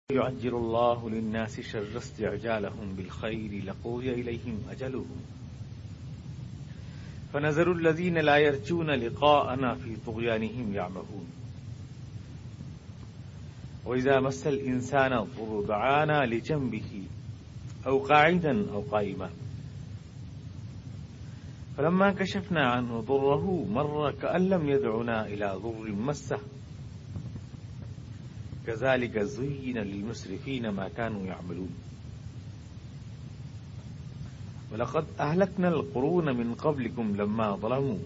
يعجل الله للناس شر استعجالهم بالخير لقضي إليهم أجلهم فنذر الذين لا يرجون لقاءنا في طغيانهم يعمهون وإذا مس الإنسان الضر دعانا لجنبه أو قاعدا أو قائما فلما كشفنا عنه ضره مر كأن لم يدعنا إلى ضر مسه كذلك زين للمسرفين ما كانوا يعملون ولقد أهلكنا القرون من قبلكم لما ظلموا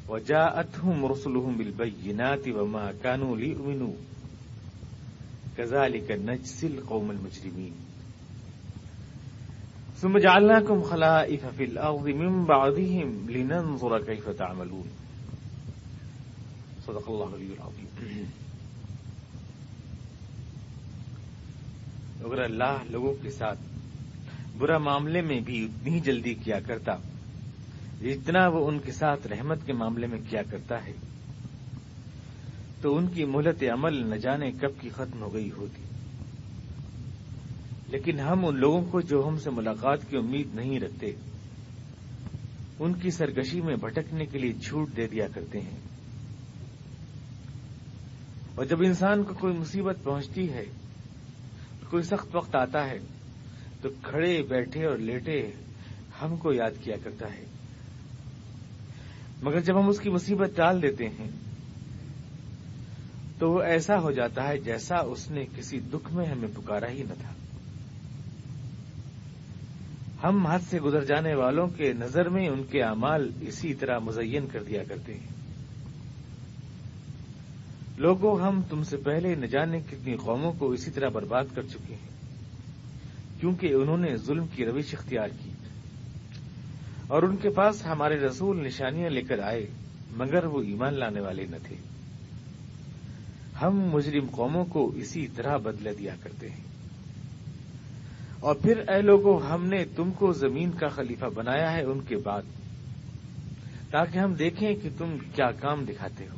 وجاءتهم رسلهم بالبينات وما كانوا ليؤمنوا كذلك نجزي القوم المجرمين ثم جعلناكم خلائف في الأرض من بعدهم لننظر كيف تعملون صدق الله العلي العظيم. اگر اللہ لوگوں کے ساتھ برا معاملے میں بھی اتنی ہی جلدی کیا کرتا جتنا وہ ان کے ساتھ رحمت کے معاملے میں کیا کرتا ہے تو ان کی مہلت عمل نہ جانے کب کی ختم ہو گئی ہوتی. لیکن ہم ان لوگوں کو جو ہم سے ملاقات کی امید نہیں رکھتے ان کی سرکشی میں بھٹکنے کے لیے چھوٹ دے دیا کرتے ہیں. اور جب انسان کو کوئی مصیبت پہنچتی ہے، کوئی سخت وقت آتا ہے تو کھڑے بیٹھے اور لیٹے ہم کو یاد کیا کرتا ہے، مگر جب ہم اس کی مصیبت ٹال دیتے ہیں تو وہ ایسا ہو جاتا ہے جیسا اس نے کسی دکھ میں ہمیں پکارا ہی نہ تھا. ہم حد سے گزر جانے والوں کے نظر میں ان کے اعمال اسی طرح مزین کر دیا کرتے ہیں. لوگوں، ہم تم سے پہلے نہ جانے کتنی قوموں کو اسی طرح برباد کر چکے ہیں کیونکہ انہوں نے ظلم کی روش اختیار کی اور ان کے پاس ہمارے رسول نشانیاں لے کر آئے مگر وہ ایمان لانے والے نہ تھے. ہم مجرم قوموں کو اسی طرح بدلہ دیا کرتے ہیں. اور پھر اے لوگوں، ہم نے تم کو زمین کا خلیفہ بنایا ہے ان کے بعد تاکہ ہم دیکھیں کہ تم کیا کام دکھاتے ہو.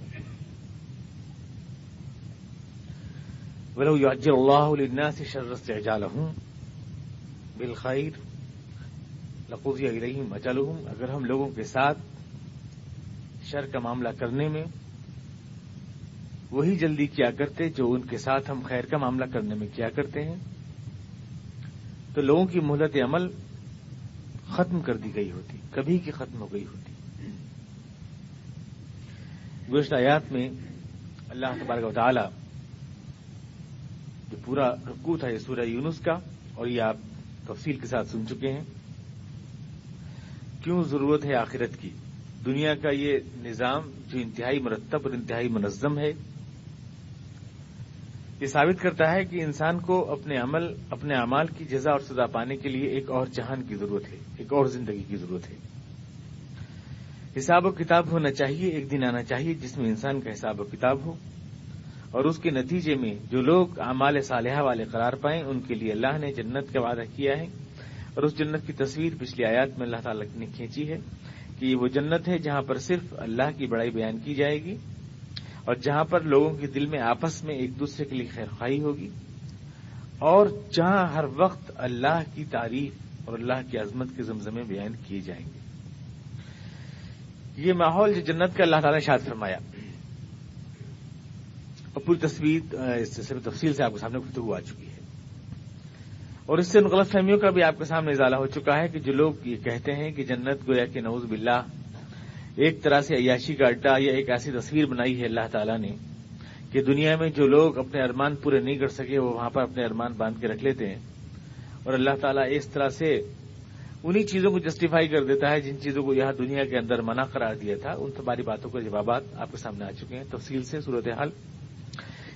وَلَوْ يُعَجِّلُ اللَّهُ لِلنَّاسِ شَرَّ اسْتِعْجَالَهُم بِالْخَيْرِ لَقُضِيَ إِلَيْهِمْ أَجَلُهُم، اگر ہم لوگوں کے ساتھ شر کا معاملہ کرنے میں وہی جلدی کیا کرتے جو ان کے ساتھ ہم خیر کا معاملہ کرنے میں کیا کرتے ہیں تو لوگوں کی مہلت عمل ختم کر دی گئی ہوتی، کبھی کی ختم ہو گئی ہوتی. گزشتہ آیات میں اللہ تبارک و تعالی جو پورا رکوع تھا یہ سورہ یونس کا، اور یہ آپ تفصیل کے ساتھ سن چکے ہیں. کیوں ضرورت ہے آخرت کی؟ دنیا کا یہ نظام جو انتہائی مرتب اور انتہائی منظم ہے یہ ثابت کرتا ہے کہ انسان کو اپنے اعمال کی جزا اور سزا پانے کے لیے ایک اور جہان کی ضرورت ہے، ایک اور زندگی کی ضرورت ہے. حساب و کتاب ہونا چاہیے، ایک دن آنا چاہیے جس میں انسان کا حساب و کتاب ہو اور اس کے نتیجے میں جو لوگ اعمال صالحہ والے قرار پائیں ان کے لیے اللہ نے جنت کا وعدہ کیا ہے. اور اس جنت کی تصویر پچھلی آیات میں اللہ تعالیٰ نے کھینچی ہے کہ یہ وہ جنت ہے جہاں پر صرف اللہ کی بڑائی بیان کی جائے گی اور جہاں پر لوگوں کے دل میں آپس میں ایک دوسرے کے لیے خیر خواہی ہوگی اور جہاں ہر وقت اللہ کی تعریف اور اللہ کی عظمت کے زمزمے بیان کیے جائیں گے. یہ ماحول جو جنت کا اللہ تعالیٰ نے ارشاد فرمایا اور پوری تصویر اس سے تفصیل سے آپ کے سامنے گفتگو آ چکی ہے اور اس سے ان غلط فہمیوں کا بھی آپ کے سامنے ازالہ ہو چکا ہے کہ جو لوگ یہ کہتے ہیں کہ جنت گویا کہ نعوذ باللہ ایک طرح سے عیاشی کا اڈا یا ایک ایسی تصویر بنائی ہے اللہ تعالیٰ نے کہ دنیا میں جو لوگ اپنے ارمان پورے نہیں کر سکے وہ وہاں پر اپنے ارمان باندھ کے رکھ لیتے ہیں اور اللہ تعالیٰ اس طرح سے انہی چیزوں کو جسٹیفائی کر دیتا ہے جن چیزوں کو یہاں دنیا کے اندر منع قرار دیا تھا. ان تمہاری باتوں کے جوابات آپ کے سامنے آ چکے ہیں تفصیل سے صورتحال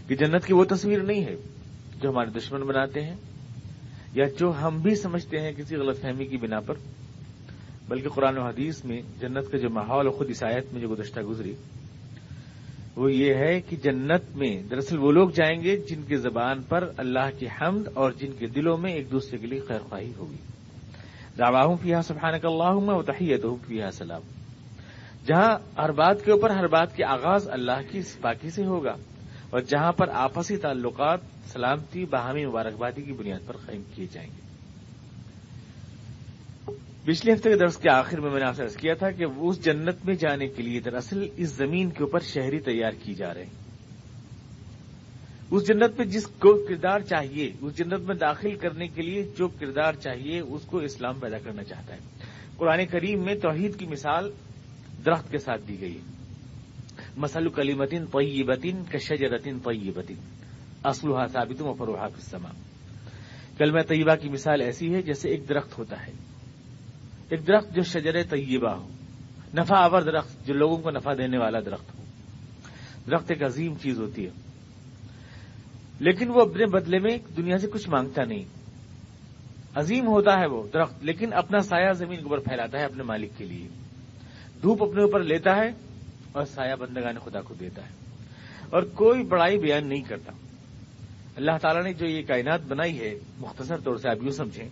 کہ جنت کی وہ تصویر نہیں ہے جو ہمارے دشمن بناتے ہیں یا جو ہم بھی سمجھتے ہیں کسی غلط فہمی کی بنا پر، بلکہ قرآن و حدیث میں جنت کا جو ماحول خود اس آیت میں جو گزشتہ گزری وہ یہ ہے کہ جنت میں دراصل وہ لوگ جائیں گے جن کی زبان پر اللہ کی حمد اور جن کے دلوں میں ایک دوسرے کے لیے خیر خواہی ہوگی. دعواہم فیہا سبحانک اللہم و تحیتہم فیہا سلام، جہاں ہر بات کے اوپر ہر بات کے آغاز اللہ کی پاکی سے ہوگا اور جہاں پر آپسی تعلقات سلامتی باہمی مبارکبادی کی بنیاد پر قائم کیے جائیں گے۔ پچھلے ہفتے کے درس کے آخر میں نے آپ سے عرض کیا تھا کہ اس جنت میں جانے کے لیے دراصل اس زمین کے اوپر شہری تیار کی جا رہے ہیں۔ اس جنت میں جس کو کردار چاہیے، اس جنت میں داخل کرنے کے لیے جو کردار چاہیے، اس کو اسلام پیدا کرنا چاہتا ہے۔ قرآن کریم میں توحید کی مثال درخت کے ساتھ دی گئی ہے۔ مثل کلمۃ طیبۃ کشجرۃ طیبۃ اصلها ثابت وفرعها فی السماء۔ کلمہ طیبہ کی مثال ایسی ہے جیسے ایک درخت ہوتا ہے، ایک درخت جو شجر طیبہ ہو، نفع آور درخت، جو لوگوں کو نفع دینے والا درخت ہو۔ درخت ایک عظیم چیز ہوتی ہے، لیکن وہ اپنے بدلے میں دنیا سے کچھ مانگتا نہیں۔ عظیم ہوتا ہے وہ درخت، لیکن اپنا سایہ زمین کے اوپر پھیلاتا ہے اپنے مالک کے لیے، دھوپ اپنے اوپر لیتا ہے اور سایہ بندگان خدا کو دیتا ہے، اور کوئی بڑائی بیان نہیں کرتا۔ اللہ تعالیٰ نے جو یہ کائنات بنائی ہے، مختصر طور سے آپ یوں سمجھیں،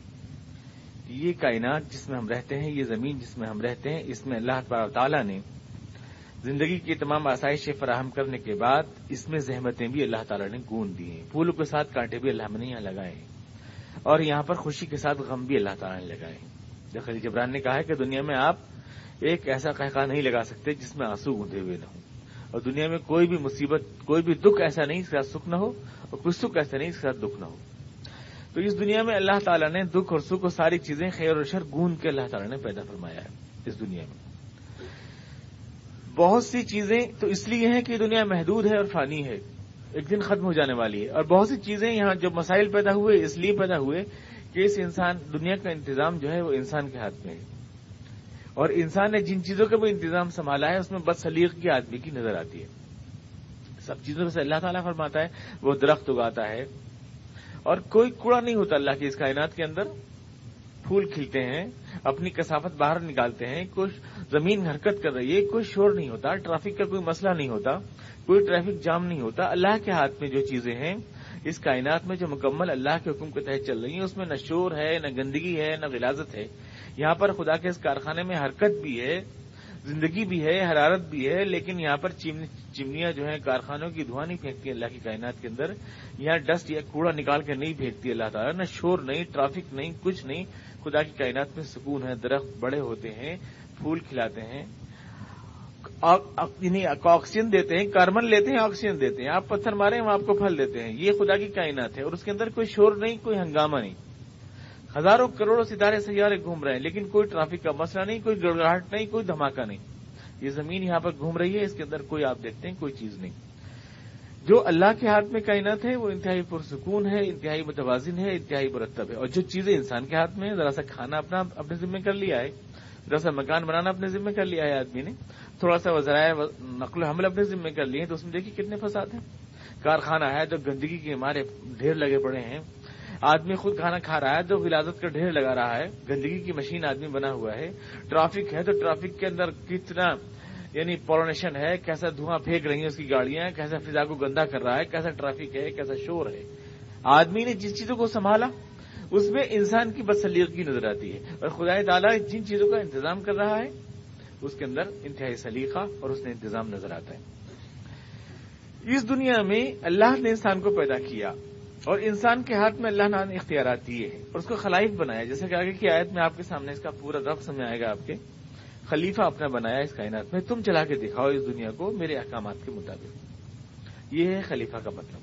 یہ کائنات جس میں ہم رہتے ہیں، یہ زمین جس میں ہم رہتے ہیں، اس میں اللہ تعالیٰ نے زندگی کی تمام آسائشیں فراہم کرنے کے بعد اس میں زحمتیں بھی اللہ تعالیٰ نے گون دی ہیں، پھولوں کے ساتھ کانٹے بھی اللہ نے یہاں لگائے ہیں، اور یہاں پر خوشی کے ساتھ غم بھی اللہ تعالیٰ نے لگائے ہیں۔ خلیل جبران نے کہا ہے کہ دنیا میں آپ ایک ایسا قہقہ نہیں لگا سکتے جس میں آنسو گوندے ہوئے نہ ہوں، اور دنیا میں کوئی بھی مصیبت، کوئی بھی دکھ ایسا نہیں اس کے ساتھ سکھ نہ ہو، اور کوئی سکھ ایسا نہیں اس کے ساتھ دکھ نہ ہو۔ تو اس دنیا میں اللہ تعالیٰ نے دکھ اور سکھ اور ساری چیزیں خیر اور شر گون کے اللہ تعالیٰ نے پیدا فرمایا ہے اس دنیا میں۔ بہت سی چیزیں تو اس لیے ہیں کہ دنیا محدود ہے اور فانی ہے، ایک دن ختم ہو جانے والی ہے، اور بہت سی چیزیں یہاں جو مسائل پیدا ہوئے اس لیے پیدا ہوئے کہ اس انسان دنیا کا انتظام جو ہے وہ انسان کے ہاتھ میں ہے، اور انسان نے جن چیزوں کا بھی انتظام سنبھالا ہے اس میں بد سلیقگی آدمی کی نظر آتی ہے۔ سب چیزوں سے اللہ تعالیٰ فرماتا ہے وہ درخت اگاتا ہے، اور کوئی کوڑا نہیں ہوتا اللہ کی اس کائنات کے اندر، پھول کھلتے ہیں، اپنی کثافت باہر نکالتے ہیں، کچھ زمین حرکت کر رہی ہے، کوئی شور نہیں ہوتا، ٹریفک کا کوئی مسئلہ نہیں ہوتا، کوئی ٹریفک جام نہیں ہوتا۔ اللہ کے ہاتھ میں جو چیزیں ہیں اس کائنات میں جو مکمل اللہ کے حکم کے تحت چل رہی ہیں، اس میں نہ شور ہے، نہ گندگی ہے، نہ غلاظت ہے۔ یہاں پر خدا کے اس کارخانے میں حرکت بھی ہے، زندگی بھی ہے، حرارت بھی ہے، لیکن یہاں پر چمنیاں جو ہیں کارخانوں کی دھواں نہیں پھینکتی اللہ کی کائنات کے اندر، یہاں ڈسٹ یا کوڑا نکال کے نہیں پھینکتی اللہ تعالیٰ، نہ شور نہیں، ٹریفک نہیں، کچھ نہیں۔ خدا کی کائنات میں سکون ہے، درخت بڑے ہوتے ہیں، پھول کھلاتے ہیں، یعنی آکسیجن دیتے ہیں، کاربن لیتے ہیں، آکسیجن دیتے ہیں، آپ پتھر ماریں وہ آپ کو پھل دیتے ہیں۔ یہ خدا کی کائنات ہے، اور اس کے اندر کوئی شور نہیں، کوئی ہنگامہ نہیں، ہزاروں کروڑوں ستارے سیارے گھوم رہے ہیں، لیکن کوئی ٹریفک کا مسئلہ نہیں، کوئی گڑگڑاہٹ نہیں، کوئی دھماکہ نہیں۔ یہ زمین یہاں پر گھوم رہی ہے، اس کے اندر کوئی آپ دیکھتے ہیں کوئی چیز نہیں۔ جو اللہ کے ہاتھ میں کائنات ہے وہ انتہائی پرسکون ہے، انتہائی متوازن ہے، انتہائی مرتب ہے، اور جو چیزیں انسان کے ہاتھ میں ہے، ذرا سا کھانا اپنے ذمہ کر لیا ہے، ذرا سا مکان بنانا اپنے ذمہ کر لیا ہے آدمی نے، تھوڑا سا ذرائع نقل و حمل اپنے ذمہ کر لیے، تو اس میں دیکھیے کتنے فساد ہیں۔ کارخانہ ہے تو گندگی کے ہمارے ڈھیر لگے پڑے ہیں، آدمی خود کھانا کھا رہا ہے تو غلاظت کا ڈھیر لگا رہا ہے، گندگی کی مشین آدمی بنا ہوا ہے، ٹریفک ہے تو ٹریفک کے اندر کتنا یعنی پولوشن ہے، کیسا دھواں پھینک رہی ہیں اس کی گاڑیاں، کیسا فضا کو گندا کر رہا ہے، کیسا ٹریفک ہے، کیسا شور ہے۔ آدمی نے جس چیزوں کو سنبھالا اس میں انسان کی بدسلیقگی نظر آتی ہے، اور خدا تعالیٰ جن چیزوں کا انتظام کر رہا ہے اس کے اندر انتہائی سلیقہ اور اس نے انتظام نظر آتا ہے۔ اس دنیا میں اللہ نے انسان کو پیدا کیا، اور انسان کے ہاتھ میں اللہ نے اختیارات دیے ہیں، اور اس کو خلائف بنایا، جیسے کہ آگے کی آیت میں آپ کے سامنے اس کا پورا رب سمجھ آئے گا، آپ کے خلیفہ اپنا بنایا اس کائنات میں، تم چلا کے دکھاؤ اس دنیا کو میرے احکامات کے مطابق۔ یہ ہے خلیفہ کا مطلب۔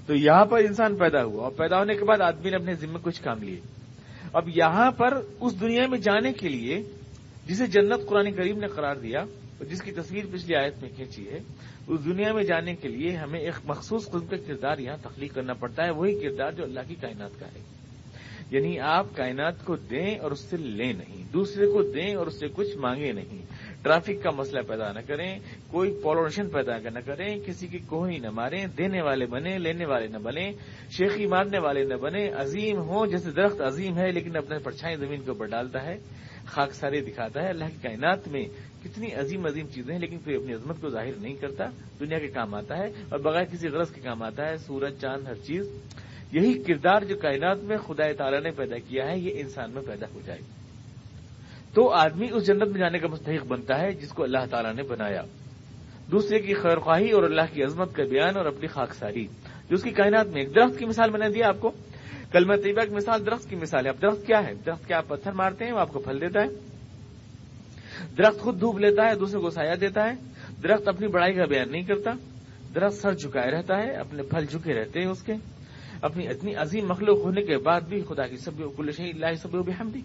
تو یہاں پر انسان پیدا ہوا، اور پیدا ہونے کے بعد آدمی نے اپنے ذمہ کچھ کام لیے۔ اب یہاں پر اس دنیا میں جانے کے لیے جسے جنت قرآن کریم نے قرار دیا، اور جس کی تصویر پچھلی آیت میں کھینچی ہے، اس دنیا میں جانے کے لیے ہمیں ایک مخصوص قسم کا کردار یہاں تخلیق کرنا پڑتا ہے، وہی کردار جو اللہ کی کائنات کا ہے۔ یعنی آپ کائنات کو دیں اور اس سے لیں نہیں، دوسرے کو دیں اور اس سے کچھ مانگے نہیں، ٹریفک کا مسئلہ پیدا نہ کریں، کوئی پولوشن پیدا نہ کریں، کسی کی کوہنی نہ ماریں، دینے والے بنیں، لینے والے نہ بنیں، شیخی مارنے والے نہ بنیں، عظیم ہوں جیسے درخت عظیم ہے لیکن اپنے پرچھائی زمین کے اوپر ڈالتا ہے، خاک سارے دکھاتا ہے۔ اللہ کی کائنات میں کتنی عظیم عظیم چیزیں ہیں، لیکن کوئی اپنی عظمت کو ظاہر نہیں کرتا، دنیا کے کام آتا ہے اور بغیر کسی غرض کے کام آتا ہے، سورج چاند ہر چیز۔ یہی کردار جو کائنات میں خدا تعالیٰ نے پیدا کیا ہے یہ انسان میں پیدا ہو جائے تو آدمی اس جنت میں جانے کا مستحق بنتا ہے جس کو اللہ تعالیٰ نے بنایا۔ دوسرے کی خیرخواہی اور اللہ کی عظمت کا بیان اور اپنی خاکساری جو اس کی کائنات میں ایک درخت کی مثال میں نے دیا آپ کو. کلمہ طیبہ کی مثال درخت کی مثال ہے. اب درخت کیا ہے؟ درخت کیا آپ پتھر مارتے ہیں وہ آپ کو پھل دیتا ہے. درخت خود دھوپ لیتا ہے, دوسرے کو سایہ دیتا ہے. درخت اپنی بڑائی کا بیان نہیں کرتا. درخت سر جھکائے رہتا ہے, اپنے پھل جھکے رہتے ہیں اس کے. اپنی اتنی عظیم مخلوق ہونے کے بعد بھی خدا کی سبح کل شیء اللہ سبح بحمدہ.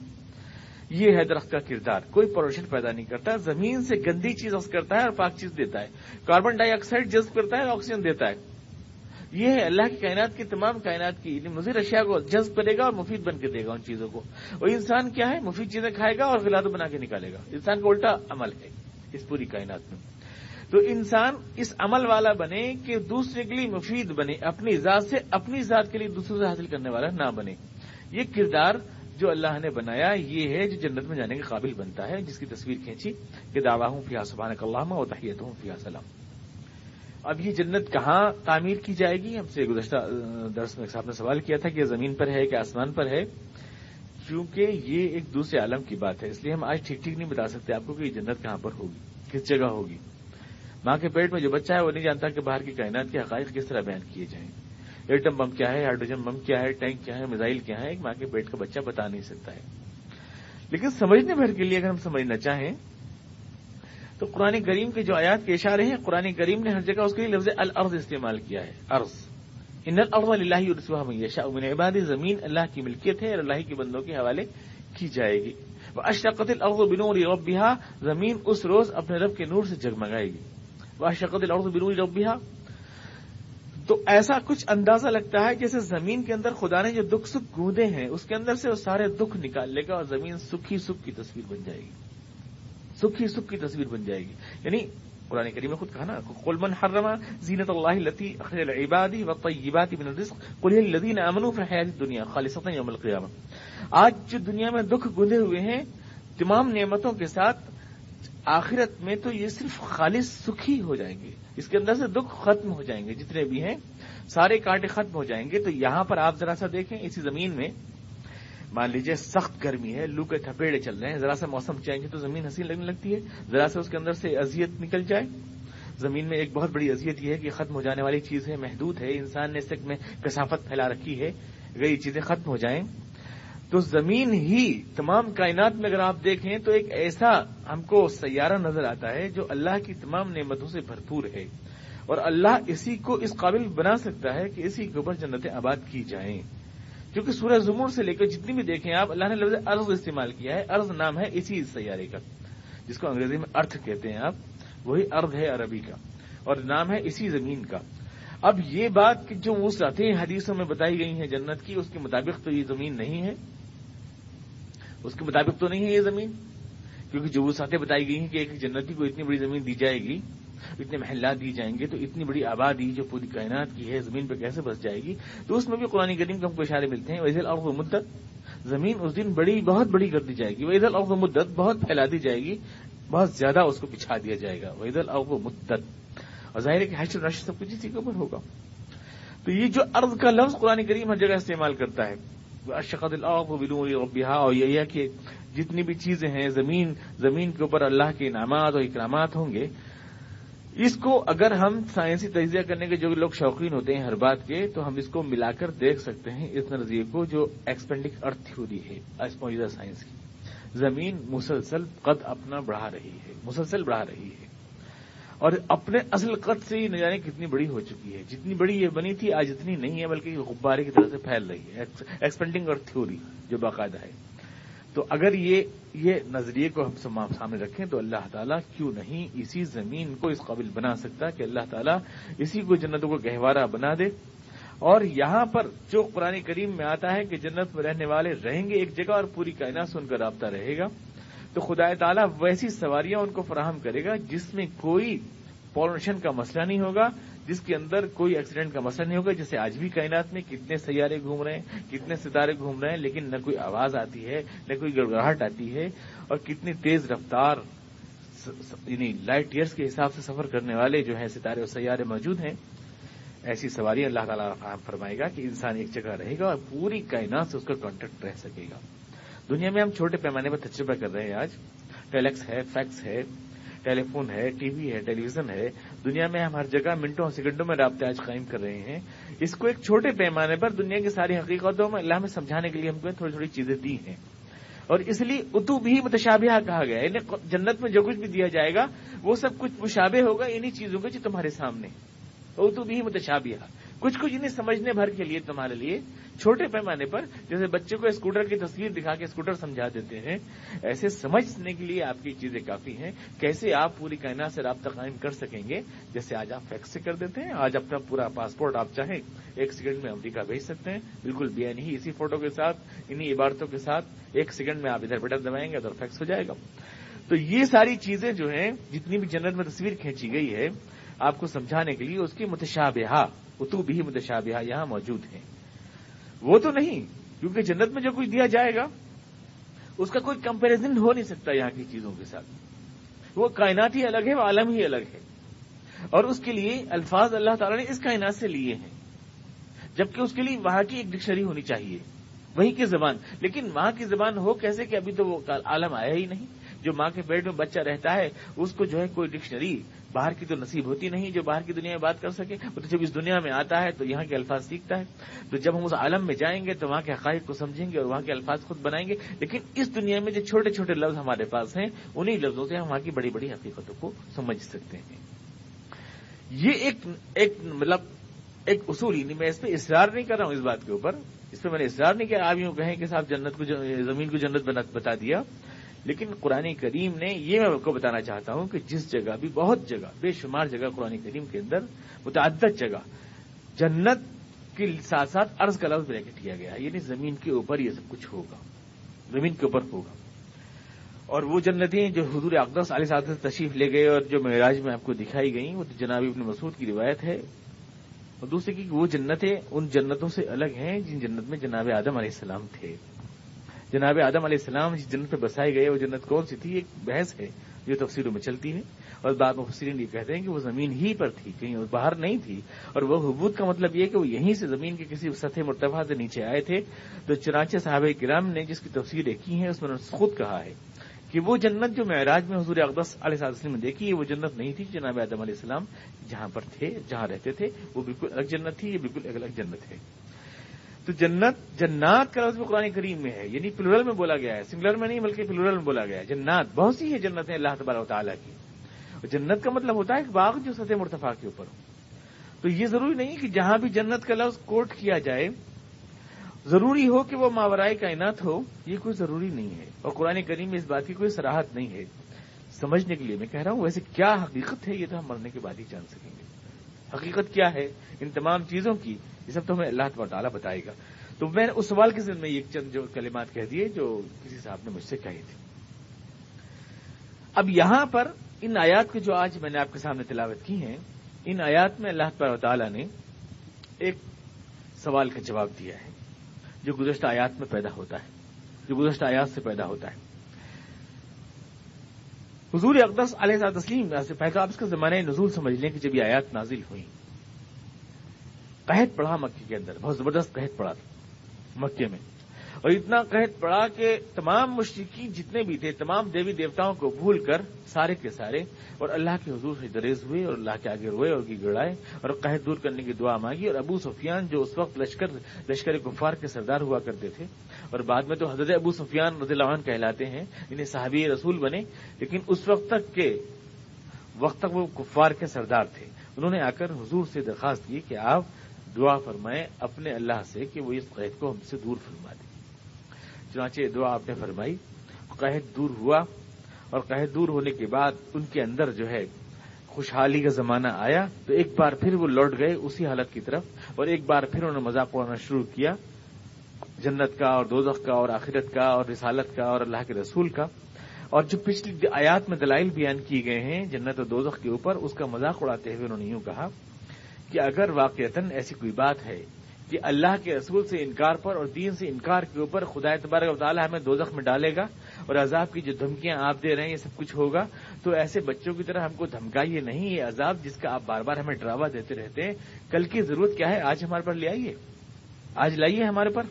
یہ ہے درخت کا کردار. کوئی پولوشن پیدا نہیں کرتا, زمین سے گندی چیز اخذ کرتا ہے اور پاک چیز دیتا ہے. کاربن ڈائی آکسائڈ جذب کرتا ہے, آکسیجن دیتا ہے. یہ ہے اللہ کی کائنات کی تمام کائنات کی مضر اشیاء کو جذب کرے گا اور مفید بن کے دے گا ان چیزوں کو. اور انسان کیا ہے؟ مفید چیزیں کھائے گا اور غلات بنا کے نکالے گا. انسان کا الٹا عمل ہے اس پوری کائنات میں. تو انسان اس عمل والا بنے کہ دوسرے کے لیے مفید بنے, اپنی ذات سے اپنی ذات کے لیے دوسروں سے حاصل کرنے والا نہ بنے. یہ کردار جو اللہ نے بنایا یہ ہے جو جنت میں جانے کے قابل بنتا ہے, جس کی تصویر کھینچی کہ دعواہم فیہا سبحانک اللہم و تحیتہم فیہا سلام. اب یہ جنت کہاں تعمیر کی جائے گی؟ ہم سے گزشتہ درس میں صاحب نے سوال کیا تھا کہ یہ زمین پر ہے کہ آسمان پر ہے. چونکہ یہ ایک دوسرے عالم کی بات ہے اس لیے ہم آج ٹھیک نہیں بتا سکتے آپ کو کہ یہ جنت کہاں پر ہوگی, کس جگہ ہوگی. ماں کے پیٹ میں جو بچہ ہے وہ نہیں جانتا کہ باہر کی کائنات کے حقائق کس طرح بیان کیے جائیں. ایٹم بم کیا ہے, ہائیڈروجن بم کیا ہے, ٹینک کیا ہے, میزائل کیا ہے, ایک ماں کے پیٹ کا بچہ بتا نہیں سکتا ہے. لیکن سمجھنے بھر کے لیے اگر ہم سمجھنا چاہیں تو قرآن کریم کے جو آیات کے اشارے ہیں, قرآن کریم نے ہر جگہ اس کے لیے لفظ الارض استعمال کیا ہے. ارض, ان الارض للہ یورثها من یشاء من عبادہ, زمین اللہ کی ملکیت ہے اور اللہ کے بندوں کے حوالے کی جائے گی. واشرقت الارض بنور ربها, زمین اس روز اپنے رب کے نور سے جگمگائے گی. واشرقت الارض بنور ربها, تو ایسا کچھ اندازہ لگتا ہے جیسے زمین کے اندر خدا نے جو دکھ سکھ گوندے ہیں اس کے اندر سے وہ سارے دکھ نکال لے گا اور زمین سکھی سکھ کی تصویر بن جائے گی, سکھی سکھ کی تصویر بن جائے گی. یعنی قرآن کریم نے خود کہا نا, قل من حرم زینت اللہ التی اخرج لعباده والطیبات من الرزق قل هي الذین آمنوا فی الحیاۃ الدنیا خالصۃ یوم القیامہ. آج جو دنیا میں دکھ گوندے ہوئے ہیں تمام نعمتوں کے ساتھ, آخرت میں تو یہ صرف خالص سکھی ہو جائیں گے, اس کے اندر سے دکھ ختم ہو جائیں گے, جتنے بھی ہیں سارے کانٹے ختم ہو جائیں گے. تو یہاں پر آپ ذرا سا دیکھیں, اسی زمین میں مان لیجئے سخت گرمی ہے, لو کے تھپیڑے چل رہے ہیں, ذرا سا موسم چینج ہے تو زمین حسین لگنے لگتی ہے. ذرا سا اس کے اندر سے اذیت نکل جائے. زمین میں ایک بہت بڑی اذیت یہ ہے کہ ختم ہو جانے والی چیز ہے, محدود ہے, انسان نے اس میں کثافت پھیلا رکھی ہے. اگر یہ چیزیں ختم ہو جائیں تو زمین ہی تمام کائنات میں اگر آپ دیکھیں تو ایک ایسا ہم کو سیارہ نظر آتا ہے جو اللہ کی تمام نعمتوں سے بھرپور ہے, اور اللہ اسی کو اس قابل بنا سکتا ہے کہ اسی کے اوپر جنتیں آباد کی جائیں. کیونکہ سورہ زمر سے لے کر جتنی بھی دیکھیں آپ, اللہ نے لفظ ارض استعمال کیا ہے. ارض نام ہے اسی سیارے کا جس کو انگریزی میں ارتھ کہتے ہیں آپ, وہی ارض ہے عربی کا, اور نام ہے اسی زمین کا. اب یہ بات جو وسعتیں حدیثوں میں بتائی گئی ہیں جنت کی, اس کے مطابق تو یہ زمین نہیں ہے, اس کے مطابق تو نہیں ہے یہ زمین. کیونکہ جو وسعتیں بتائی گئی ہیں کہ ایک جنتی کو اتنی بڑی زمین دی جائے گی, اتنے محلات دی جائیں گے, تو اتنی بڑی آبادی جو پوری کائنات کی ہے زمین پہ کیسے بس جائے گی. تو اس میں بھی قرآن کریم کے ہم کو اشارے ملتے ہیں. وَإِذَا الْأَرْضُ مُدَّتْ, زمین اس دن بڑی بہت بڑی کر دی جائے گی. وَإِذَا الْأَرْضُ مُدَّتْ, بہت پھیلا دی جائے گی, بہت زیادہ اس کو بچھا دیا جائے گا. وَإِذَا الْأَرْضُ مُدَّتْ, اور ظاہر ہے کہ حشر نشر سب کچھ اسی کے اوپر ہوگا. تو یہ جو ارض کا لفظ قرآن کریم ہر جگہ استعمال کرتا ہے, وَأَشْرَقَتِ الْأَرْضُ بِنُورِ رَبِّهَا, اور یہ ہے کہ جتنی بھی چیزیں ہیں زمین کے اوپر اللہ کے انعامات اور اکرامات ہوں گے. اس کو اگر ہم سائنسی تجزیہ کرنے کے جو لوگ شوقین ہوتے ہیں ہر بات کے, تو ہم اس کو ملا کر دیکھ سکتے ہیں اس نظریے کو جو ایکسپینڈنگ ارتھ تھیوری ہے موجودہ سائنس کی. زمین مسلسل قد اپنا بڑھا رہی ہے, مسلسل بڑھا رہی ہے, اور اپنے اصل قد سے ہی نہ جانے کتنی بڑی ہو چکی ہے. جتنی بڑی یہ بنی تھی آج اتنی نہیں ہے, بلکہ غبارے کی طرح سے پھیل رہی ہے. ایکسپینڈنگ ارتھ تھیوری جو باقاعدہ ہے. تو اگر یہ نظریے کو ہم سامنے رکھیں تو اللہ تعالیٰ کیوں نہیں اسی زمین کو اس قابل بنا سکتا کہ اللہ تعالیٰ اسی کو جنتوں کو گہوارہ بنا دے. اور یہاں پر جو قرآن کریم میں آتا ہے کہ جنت میں رہنے والے رہیں گے ایک جگہ اور پوری کائنات سے ان کا رابطہ رہے گا, تو خدا تعالیٰ ویسی سواریاں ان کو فراہم کرے گا جس میں کوئی پولوشن کا مسئلہ نہیں ہوگا, جس کے اندر کوئی ایکسیڈنٹ کا مسئلہ نہیں ہوگا. جیسے آج بھی کائنات میں کتنے سیارے گھوم رہے ہیں, کتنے ستارے گھوم رہے ہیں, لیکن نہ کوئی آواز آتی ہے, نہ کوئی گڑگڑاہٹ آتی ہے, اور کتنی تیز رفتار یعنی لائٹ ایئرس کے حساب سے سفر کرنے والے جو ہیں ستارے اور سیارے موجود ہیں. ایسی سواری اللہ تعالیٰ فراہم فرمائے گا کہ انسان ایک جگہ رہے گا اور پوری کائنات سے اس کا کانٹیکٹ رہ سکے گا. دنیا میں ہم چھوٹے پیمانے پر تجربہ کر رہے ہیں. آج ٹیلیکس ہے, فیکس ہے, ٹیلی فون ہے, ٹی وی ہے, ٹیلی ویژن ہے, دنیا میں ہم ہر جگہ منٹوں اور سیکنڈوں میں رابطے آج قائم کر رہے ہیں، اس کو ایک چھوٹے پیمانے پر دنیا کی ساری حقیقتوں میں اللہ میں سمجھانے کے لیے ہم کو تھوڑی تھوڑی چیزیں دی ہیں، اور اس لیے اتو بھی متشابہہ کہا گیا ہے۔ یعنی جنت میں جو کچھ بھی دیا جائے گا وہ سب کچھ مشابہ ہوگا انہی چیزوں کے جو تمہارے سامنے، اتو بھی متشابہہ، کچھ کچھ انہیں سمجھنے بھر کے لیے تمہارے لیے چھوٹے پیمانے پر، جیسے بچے کو اسکوٹر کی تصویر دکھا کے اسکوٹر سمجھا دیتے ہیں، ایسے سمجھنے کے لیے آپ کی چیزیں کافی ہیں۔ کیسے آپ پوری کائنات سے رابطہ قائم کر سکیں گے؟ جیسے آج آپ فیکس سے کر دیتے ہیں، آج اپنا پورا پاسپورٹ آپ چاہیں 1 سیکنڈ میں امریکہ بھیج سکتے ہیں، بالکل بے ہی اسی فوٹو کے ساتھ، انہی عبارتوں کے ساتھ 1 سیکنڈ میں آپ ادھر بٹن دبائیں گے تو فیکس ہو جائے گا۔ تو یہ ساری چیزیں جو ہیں، جتنی بھی جنت میں تصویر کھینچی گئی ہے آپ کو سمجھانے کے لیے، اس کی متشابہہ، اتو بھی متشابہہ یہاں موجود ہیں۔ وہ تو نہیں، کیونکہ جنت میں جو کچھ دیا جائے گا اس کا کوئی کمپیریزن ہو نہیں سکتا یہاں کی چیزوں کے ساتھ، وہ کائنات ہی الگ ہے، وہ عالم ہی الگ ہے، اور اس کے لیے الفاظ اللہ تعالیٰ نے اس کائنات سے لیے ہیں، جبکہ اس کے لیے وہاں کی ایک ڈکشنری ہونی چاہیے، وہیں کی زبان، لیکن وہاں کی زبان ہو کیسے کہ ابھی تو وہ عالم آیا ہی نہیں۔ جو ماں کے پیٹ میں بچہ رہتا ہے اس کو جو ہے کوئی ڈکشنری باہر کی تو نصیب ہوتی نہیں جو باہر کی دنیا میں بات کر سکے، وہ تو جب اس دنیا میں آتا ہے تو یہاں کے الفاظ سیکھتا ہے، تو جب ہم اس عالم میں جائیں گے تو وہاں کے حقائق کو سمجھیں گے اور وہاں کے الفاظ خود بنائیں گے، لیکن اس دنیا میں جو چھوٹے چھوٹے لفظ ہمارے پاس ہیں انہی لفظوں سے ہم وہاں کی بڑی بڑی حقیقتوں کو سمجھ سکتے ہیں۔ یہ ایک مطلب ایک اصول ہی نہیں، میں اس پہ اصرار نہیں کر رہا ہوں، اس بات کے اوپر اس پہ میں نے اصرار نہیں کیا آپ یوں کہیں کہ صاحب جنت کو زمین کو جنت بتا دیا، لیکن قرآن کریم نے یہ میں آپ کو بتانا چاہتا ہوں کہ جس جگہ بھی، بہت جگہ، بے شمار جگہ قرآن کریم کے اندر متعدد جگہ جنت کے ساتھ ساتھ عرض کا لفظ بریکٹ کیا گیا ہے، یعنی زمین کے اوپر یہ سب کچھ ہوگا، زمین کے اوپر ہوگا۔ اور وہ جنتیں جو حضور اقدس علیہ الصلوۃ والسلام تشریف لے گئے اور جو معراج میں آپ کو دکھائی گئیں، وہ جناب ابن مسعود کی روایت ہے، اور دوسری کی وہ جنتیں ان جنتوں سے الگ ہیں جن جنت میں جناب آدم علیہ السلام تھے۔ جناب آدم علیہ السلام جس جنت پہ بسائے گئے وہ جنت کون سی تھی؟ ایک بحث ہے جو تفسیروں میں چلتی ہے، اور بعض مفسرین یہ کہتے ہیں کہ وہ زمین ہی پر تھی، کہیں اور باہر نہیں تھی، اور وہ حبوط کا مطلب یہ کہ وہ یہیں سے زمین کے کسی سطح مرتفع سے نیچے آئے تھے۔ تو چنانچہ صحابہ کرام نے جس کی تفسیریں کی ہیں اس میں انہوں نے خود کہا ہے کہ وہ جنت جو معراج میں حضور اقدس علیہ السلام نے دیکھی ہے وہ جنت نہیں تھی جناب آدم علیہ السلام جہاں پر تھے، جہاں رہتے تھے، وہ بالکل الگ جنت تھی، یہ بالکل الگ جنت ہے۔ تو جنات کا لفظ قرآن کریم میں ہے، یعنی پلورل میں بولا گیا ہے، سنگولر میں نہیں بلکہ پلورل میں بولا گیا ہے۔ جنات بہت سی ہے جنتیں اللہ تبارک و تعالیٰ کی، اور جنت کا مطلب ہوتا ہے کہ باغ جو سطح مرتفع کے اوپر ہو۔ تو یہ ضروری نہیں کہ جہاں بھی جنت کا لفظ کوٹ کیا جائے ضروری ہو کہ وہ ماورائے کائنات ہو، یہ کوئی ضروری نہیں ہے، اور قرآن کریم میں اس بات کی کوئی صراحت نہیں ہے۔ سمجھنے کے لیے میں کہہ رہا ہوں، ویسے کیا حقیقت ہے یہ تو ہم مرنے کے بعد ہی جان سکیں گے۔ حقیقت کیا ہے ان تمام چیزوں کی، یہ سب تو ہمیں اللہ تبارک و تعالیٰ بتائے گا۔ تو میں نے اس سوال کے ذمن میں ایک چند جو کلمات کہہ دیے جو کسی صاحب نے مجھ سے کہی تھی۔ اب یہاں پر ان آیات کو جو آج میں نے آپ کے سامنے تلاوت کی ہیں، ان آیات میں اللہ تبارک و تعالیٰ نے ایک سوال کا جواب دیا ہے جو گزشتہ آیات میں پیدا ہوتا ہے، جو گزشتہ آیات سے پیدا ہوتا ہے۔ حضور اقدس علیہ السلام سے پہلے آپ اس کا زمانہ نزول سمجھ لیں کہ جب یہ آیات نازل ہوئی، قحط پڑا مکے کے اندر، بہت زبردست قحط پڑا مکے میں، اور اتنا قحط پڑا کہ تمام مشرکین جتنے بھی تھے تمام دیوی دیوتاؤں کو بھول کر سارے کے سارے اور اللہ کے حضور سے دریز ہوئے اور اللہ کے آگے روئے اور گڑائے اور قحط دور کرنے کی دعا مانگی۔ اور ابو سفیان جو اس وقت لشکر کفار کے سردار ہوا کرتے تھے، اور بعد میں تو حضرت ابو سفیان رضی اللہ عنہ کہلاتے ہیں، انہیں صحابی رسول بنے، لیکن اس وقت تک وہ کفار کے سردار تھے۔ انہوں نے آ کر حضور سے درخواست کی کہ آپ دعا فرمائیں اپنے اللہ سے کہ وہ اس قحط کو ہم سے دور فرما دیں۔ چنانچہ دعا آپ نے فرمائی، قحط دور ہوا، اور قحط دور ہونے کے بعد ان کے اندر جو ہے خوشحالی کا زمانہ آیا، تو ایک بار پھر وہ لوٹ گئے اسی حالت کی طرف، اور ایک بار پھر انہوں نے مذاق اڑانا شروع کیا جنت کا اور دوزخ کا اور آخرت کا اور رسالت کا اور اللہ کے رسول کا۔ اور جو پچھلی آیات میں دلائل بیان کیے گئے ہیں جنت اور دوزخ کے اوپر، اس کا مذاق اڑاتے ہوئے انہوں نے یوں کہا کہ اگر واقعتاً ایسی کوئی بات ہے کہ اللہ کے رسول سے انکار پر اور دین سے انکار کے اوپر خدا تبارک و تعالیٰ ہمیں دوزخ میں ڈالے گا اور عذاب کی جو دھمکیاں آپ دے رہے ہیں یہ سب کچھ ہوگا، تو ایسے بچوں کی طرح ہم کو دھمکائیے نہیں، یہ عذاب جس کا آپ بار بار ہمیں ڈراوا دیتے رہتے ہیں، کل کی ضرورت کیا ہے؟ آج ہمارے پر لے آئیے، آج لائیے ہمارے پر،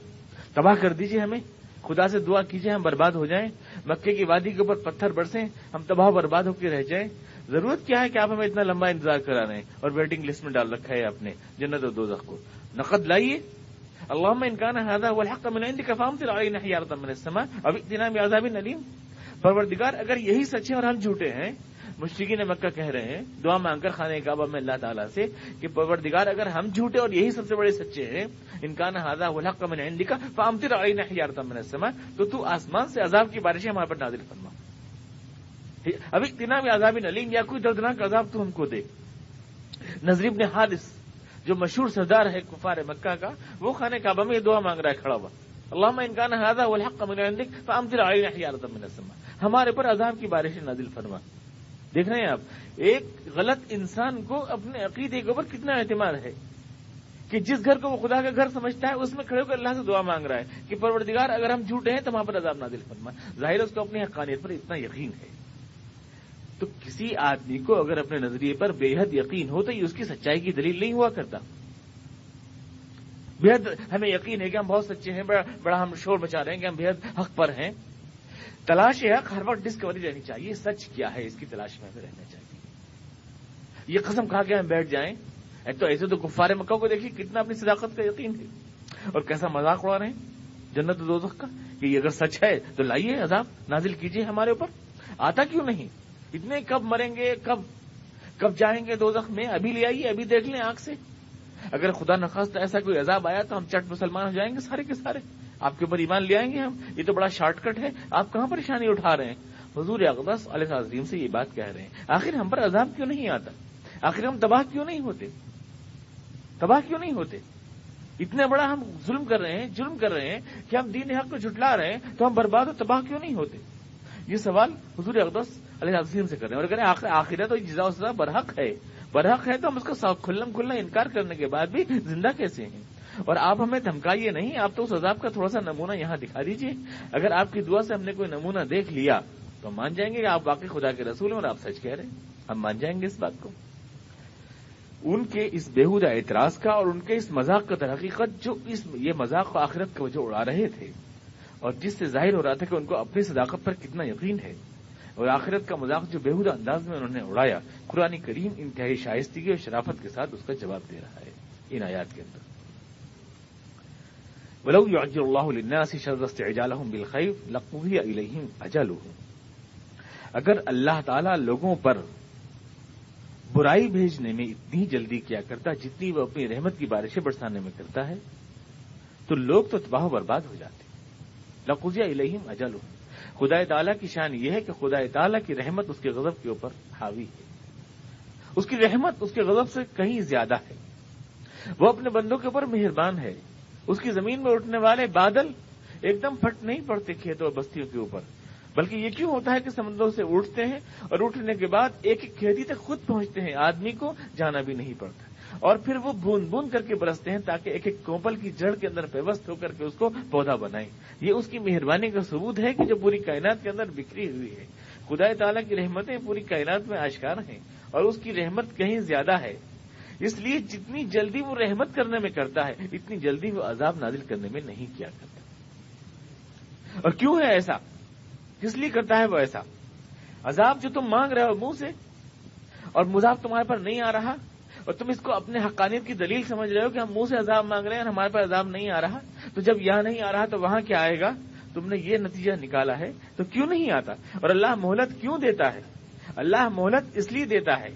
تباہ کر دیجیے ہمیں، خدا سے دعا کیجیے ہم برباد ہو جائیں، مکے کی وادی کے اوپر پتھر برسیں، ہم تباہ برباد ہو کے رہ جائیں، ضرورت کیا ہے کہ آپ ہمیں اتنا لمبا انتظار کرا رہے ہیں اور ویٹنگ لسٹ میں ڈال رکھا ہے آپ نے جنت اور دوزخ کو؟ نقد لائیے. اللهم ان كان هذا هو الحق من عندك فامطر علينا حجارة من السماء او ائتنا بعذاب اليم. پروردگار اگر یہی سچ ہے اور ہم جھوٹے ہیں، مشرکین مکہ کہہ رہے ہیں دعا مانگ کر خانہ کعبہ میں اللہ تعالیٰ سے کہ پروردگار اگر ہم جھوٹے اور یہی سب سے بڑے سچے ہیں، ان كان هذا هو الحق من عندك فامطر علينا حجارة من السماء، تو آسمان سے عذاب کی بارشیں ہمارے پر نازل فرما. اب ائتنا بعذاب الیم، یا کوئی دردناک عذاب تو ہم کو دے. نضر بن حارث جو مشہور سردار ہے کفار مکہ کا، وہ خانہ کعبہ میں یہ دعا مانگ رہا ہے کھڑا ہوا، اللهم ان كان هذا هو الحق من عندك فامطر علينا حجارة من السماء، ہمارے پر عذاب کی بارشیں نازل فرما. دیکھ رہے ہیں آپ ایک غلط انسان کو اپنے عقیدے کے اوپر کتنا اعتماد ہے کہ جس گھر کو وہ خدا کا گھر سمجھتا ہے اس میں کھڑے ہو کر اللہ سے دعا مانگ رہا ہے کہ پروردگار اگر ہم جھوٹے ہیں تو ہمارے پر عذاب نازل فرما. ظاہر اس کو اپنی حقانیت پر اتنا یقین ہے. تو کسی آدمی کو اگر اپنے نظریے پر بے حد یقین ہو تو یہ اس کی سچائی کی دلیل نہیں ہوا کرتا. بے حد ہمیں یقین ہے کہ ہم بہت سچے ہیں، بڑا ہم شور مچا رہے ہیں کہ ہم بے حد حق پر ہیں. تلاش حق ہر وقت ڈسکوری رہنی چاہیے، سچ کیا ہے اس کی تلاش میں ہمیں رہنا چاہیے. یہ قسم کھا کے ہم بیٹھ جائیں تو ایسے تو کفار مکہ کو دیکھیے کتنا اپنی صداقت کا یقین ہے اور کیسا مذاق اڑا رہے ہیں جنت و دوزخ کا کہ یہ اگر سچ ہے تو لائیے عذاب نازل کیجیے ہمارے اوپر. آتا کیوں نہیں؟ اتنے کب مریں گے، کب جائیں گے دوزخ میں، ابھی لے آئیے، ابھی دیکھ لیں آنکھ سے. اگر خدا نخواستہ ایسا کوئی عذاب آیا تو ہم چٹ مسلمان ہو جائیں گے سارے کے سارے، آپ کے اوپر ایمان لے آئیں گے ہم. یہ تو بڑا شارٹ کٹ ہے، آپ کہاں پریشانی اٹھا رہے ہیں؟ حضور اقدس علیہ السلام سے یہ بات کہہ رہے ہیں آخر ہم پر عذاب کیوں نہیں آتا؟ آخر ہم تباہ کیوں نہیں ہوتے؟ اتنا بڑا ہم ظلم کر رہے ہیں کہ ہم دین حق کو جھٹلا رہے ہیں تو ہم برباد و تباہ کیوں نہیں ہوتے؟ یہ سوال حضور اقدس علیہ السلام سے کر رہے ہیں. اور اگر آخرت تو جزا و سزا برحق ہے تو ہم اس کا کھلا انکار کرنے کے بعد بھی زندہ کیسے ہیں؟ اور آپ ہمیں دھمکائیے نہیں، آپ تو اس عذاب کا تھوڑا سا نمونہ یہاں دکھا دیجئے. اگر آپ کی دعا سے ہم نے کوئی نمونہ دیکھ لیا تو ہم مان جائیں گے کہ آپ واقعی خدا کے رسول ہیں اور آپ سچ کہہ رہے ہیں، ہم مان جائیں گے اس بات کو. ان کے اس بےہودہ اعتراض کا اور ان کے اس مذاق کا در حقیقت جو یہ مذاق کو آخرت کی وجہ اڑا رہے تھے اور جس سے ظاہر ہو رہا تھا کہ ان کو اپنی صداقت پر کتنا یقین ہے، اور آخرت کا مذاق جو بےہودہ انداز میں انہوں نے اڑایا، قرآن کریم انتہائی شائستگی اور شرافت کے ساتھ اس کا جواب دے رہا ہے ان آیات کے اندر. وَلَوْ يُعَجِّلُ اللَّهُ لِلنَّاسِ شَرَّ اسْتِعْجَالَهُم بِالْخَيْرِ لَقُضِيَ إِلَيْهِمْ أَجَلُهُمْ، اگر اللہ تعالیٰ لوگوں پر برائی بھیجنے میں اتنی جلدی کیا کرتا جتنی وہ اپنی رحمت کی بارشیں برسانے میں کرتا ہے تو لوگ تو تباہ و برباد ہو جاتے. لَقُضِيَ إِلَيْهِمْ أَجَلُهُم، خدا تعالیٰ کی شان یہ ہے کہ خدا تعالیٰ کی رحمت اس کے غضب کے اوپر حاوی ہے. اس کی رحمت اس کے غضب سے کہیں زیادہ ہے. وہ اپنے بندوں کے اوپر مہربان ہے. اس کی زمین میں اٹھنے والے بادل ایک دم پھٹ نہیں پڑتے کھیتوں اور بستیوں کے اوپر، بلکہ یہ کیوں ہوتا ہے کہ سمندروں سے اٹھتے ہیں اور اٹھنے کے بعد ایک ایک کھیتی تک خود پہنچتے ہیں، آدمی کو جانا بھی نہیں پڑتا، اور پھر وہ بوند بوند کر کے برستے ہیں تاکہ ایک ایک کوپل کی جڑ کے اندر پیوست ہو کر کے اس کو پودا بنائیں. یہ اس کی مہربانی کا ثبوت ہے کہ جو پوری کائنات کے اندر بکھری ہوئی ہے. خدا تعالیٰ کی رحمتیں پوری کائنات میں آشکار ہیں اور اس کی رحمت کہیں زیادہ ہے. اس لیے جتنی جلدی وہ رحمت کرنے میں کرتا ہے اتنی جلدی وہ عذاب نازل کرنے میں نہیں کیا کرتا. اور کیوں ہے ایسا؟ کس لیے کرتا ہے وہ ایسا؟ عذاب جو تم مانگ رہے ہو منہ سے اور مذاب تمہارے پر نہیں آ رہا اور تم اس کو اپنے حقانیت کی دلیل سمجھ رہے ہو کہ ہم منہ سے عذاب مانگ رہے ہیں اور ہمارے پر عذاب نہیں آ رہا، تو جب یہاں نہیں آ رہا تو وہاں کیا آئے گا؟ تم نے یہ نتیجہ نکالا ہے تو کیوں نہیں آتا؟ اور اللہ مہلت کیوں دیتا ہے؟ اللہ مہلت اس لیے دیتا ہے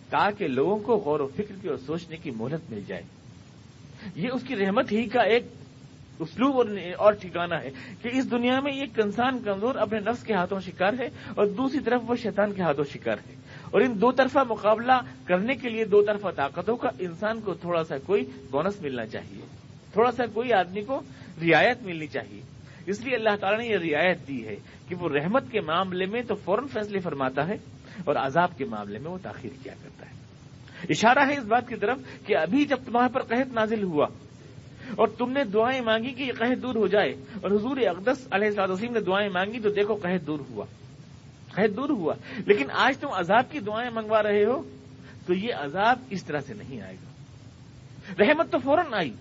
تاکہ لوگوں کو غور و فکر کی اور سوچنے کی مہلت مل جائے. یہ اس کی رحمت ہی کا ایک اسلوب اور ٹھکانہ ہے کہ اس دنیا میں ایک انسان کمزور اپنے نفس کے ہاتھوں شکار ہے اور دوسری طرف وہ شیطان کے ہاتھوں شکار ہے، اور ان دو طرفہ مقابلہ کرنے کے لیے دو طرفہ طاقتوں کا انسان کو تھوڑا سا کوئی بونس ملنا چاہیے، تھوڑا سا کوئی آدمی کو رعایت ملنی چاہیے. اس لیے اللہ تعالیٰ نے یہ رعایت دی ہے کہ وہ رحمت کے معاملے میں تو فوراً فیصلے فرماتا ہے اور عذاب کے معاملے میں وہ تاخیر کیا کرتا ہے. اشارہ ہے اس بات کی طرف کہ ابھی جب تمہارے پر قحط نازل ہوا اور تم نے دعائیں مانگی کہ یہ قحط دور ہو جائے، اور حضور اقدس علیہ السلام نے دعائیں مانگی تو دیکھو قحط دور ہوا، لیکن آج تم عذاب کی دعائیں منگوا رہے ہو تو یہ عذاب اس طرح سے نہیں آئے گا. رحمت تو فوراً آئی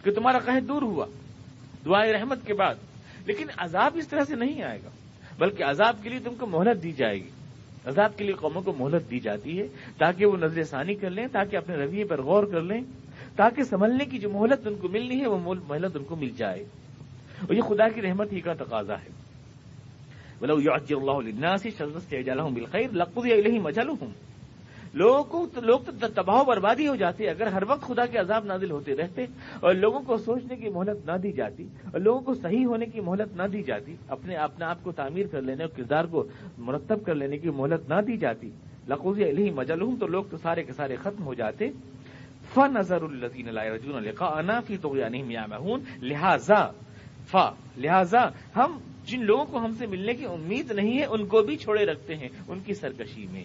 کہ تمہارا قحط دور ہوا دعائیں رحمت کے بعد، لیکن عذاب اس طرح سے نہیں آئے گا، بلکہ عذاب کے لیے تم کو مہلت دی جائے گی. عذاب کے لیے قوموں کو مہلت دی جاتی ہے تاکہ وہ نظر ثانی کر لیں، تاکہ اپنے رویے پر غور کر لیں، تاکہ سنبھلنے کی جو مہلت ان کو ملنی ہے وہ مہلت ان کو مل جائے، اور یہ خدا کی رحمت ہی کا تقاضا ہے۔ وَلَوْ يُعَجِّلُ اللَّهُ لِلنَّاسِ شَرَّ اسْتِعْجَالِهِمْ بِالْخَيْرِ لَقُضِيَ إِلَيْهِمْ أَجَلُهُمْ، لوگ تو تباہ و بربادی ہو جاتے اگر ہر وقت خدا کے عذاب نازل ہوتے رہتے اور لوگوں کو سوچنے کی مہلت نہ دی جاتی اور لوگوں کو صحیح ہونے کی مہلت نہ دی جاتی، اپنے آپ کو تعمیر کر لینے اور کردار کو مرتب کر لینے کی مہلت نہ دی جاتی، لَقُضِيَ إِلَيْهِمْ أَجَلُهُمْ، تو لوگ تو سارے کے سارے ختم ہو جاتے۔ فَنَظَرُ الَّذِينَ لَا يَرْجُونَ لِقَاءَنَا فِي طُغْيَانِهِمْ يَعْمَهُونَ، لہذا ہم جن لوگوں کو ہم سے ملنے کی امید نہیں ہے ان کو بھی چھوڑے رکھتے ہیں، ان کی سرکشی میں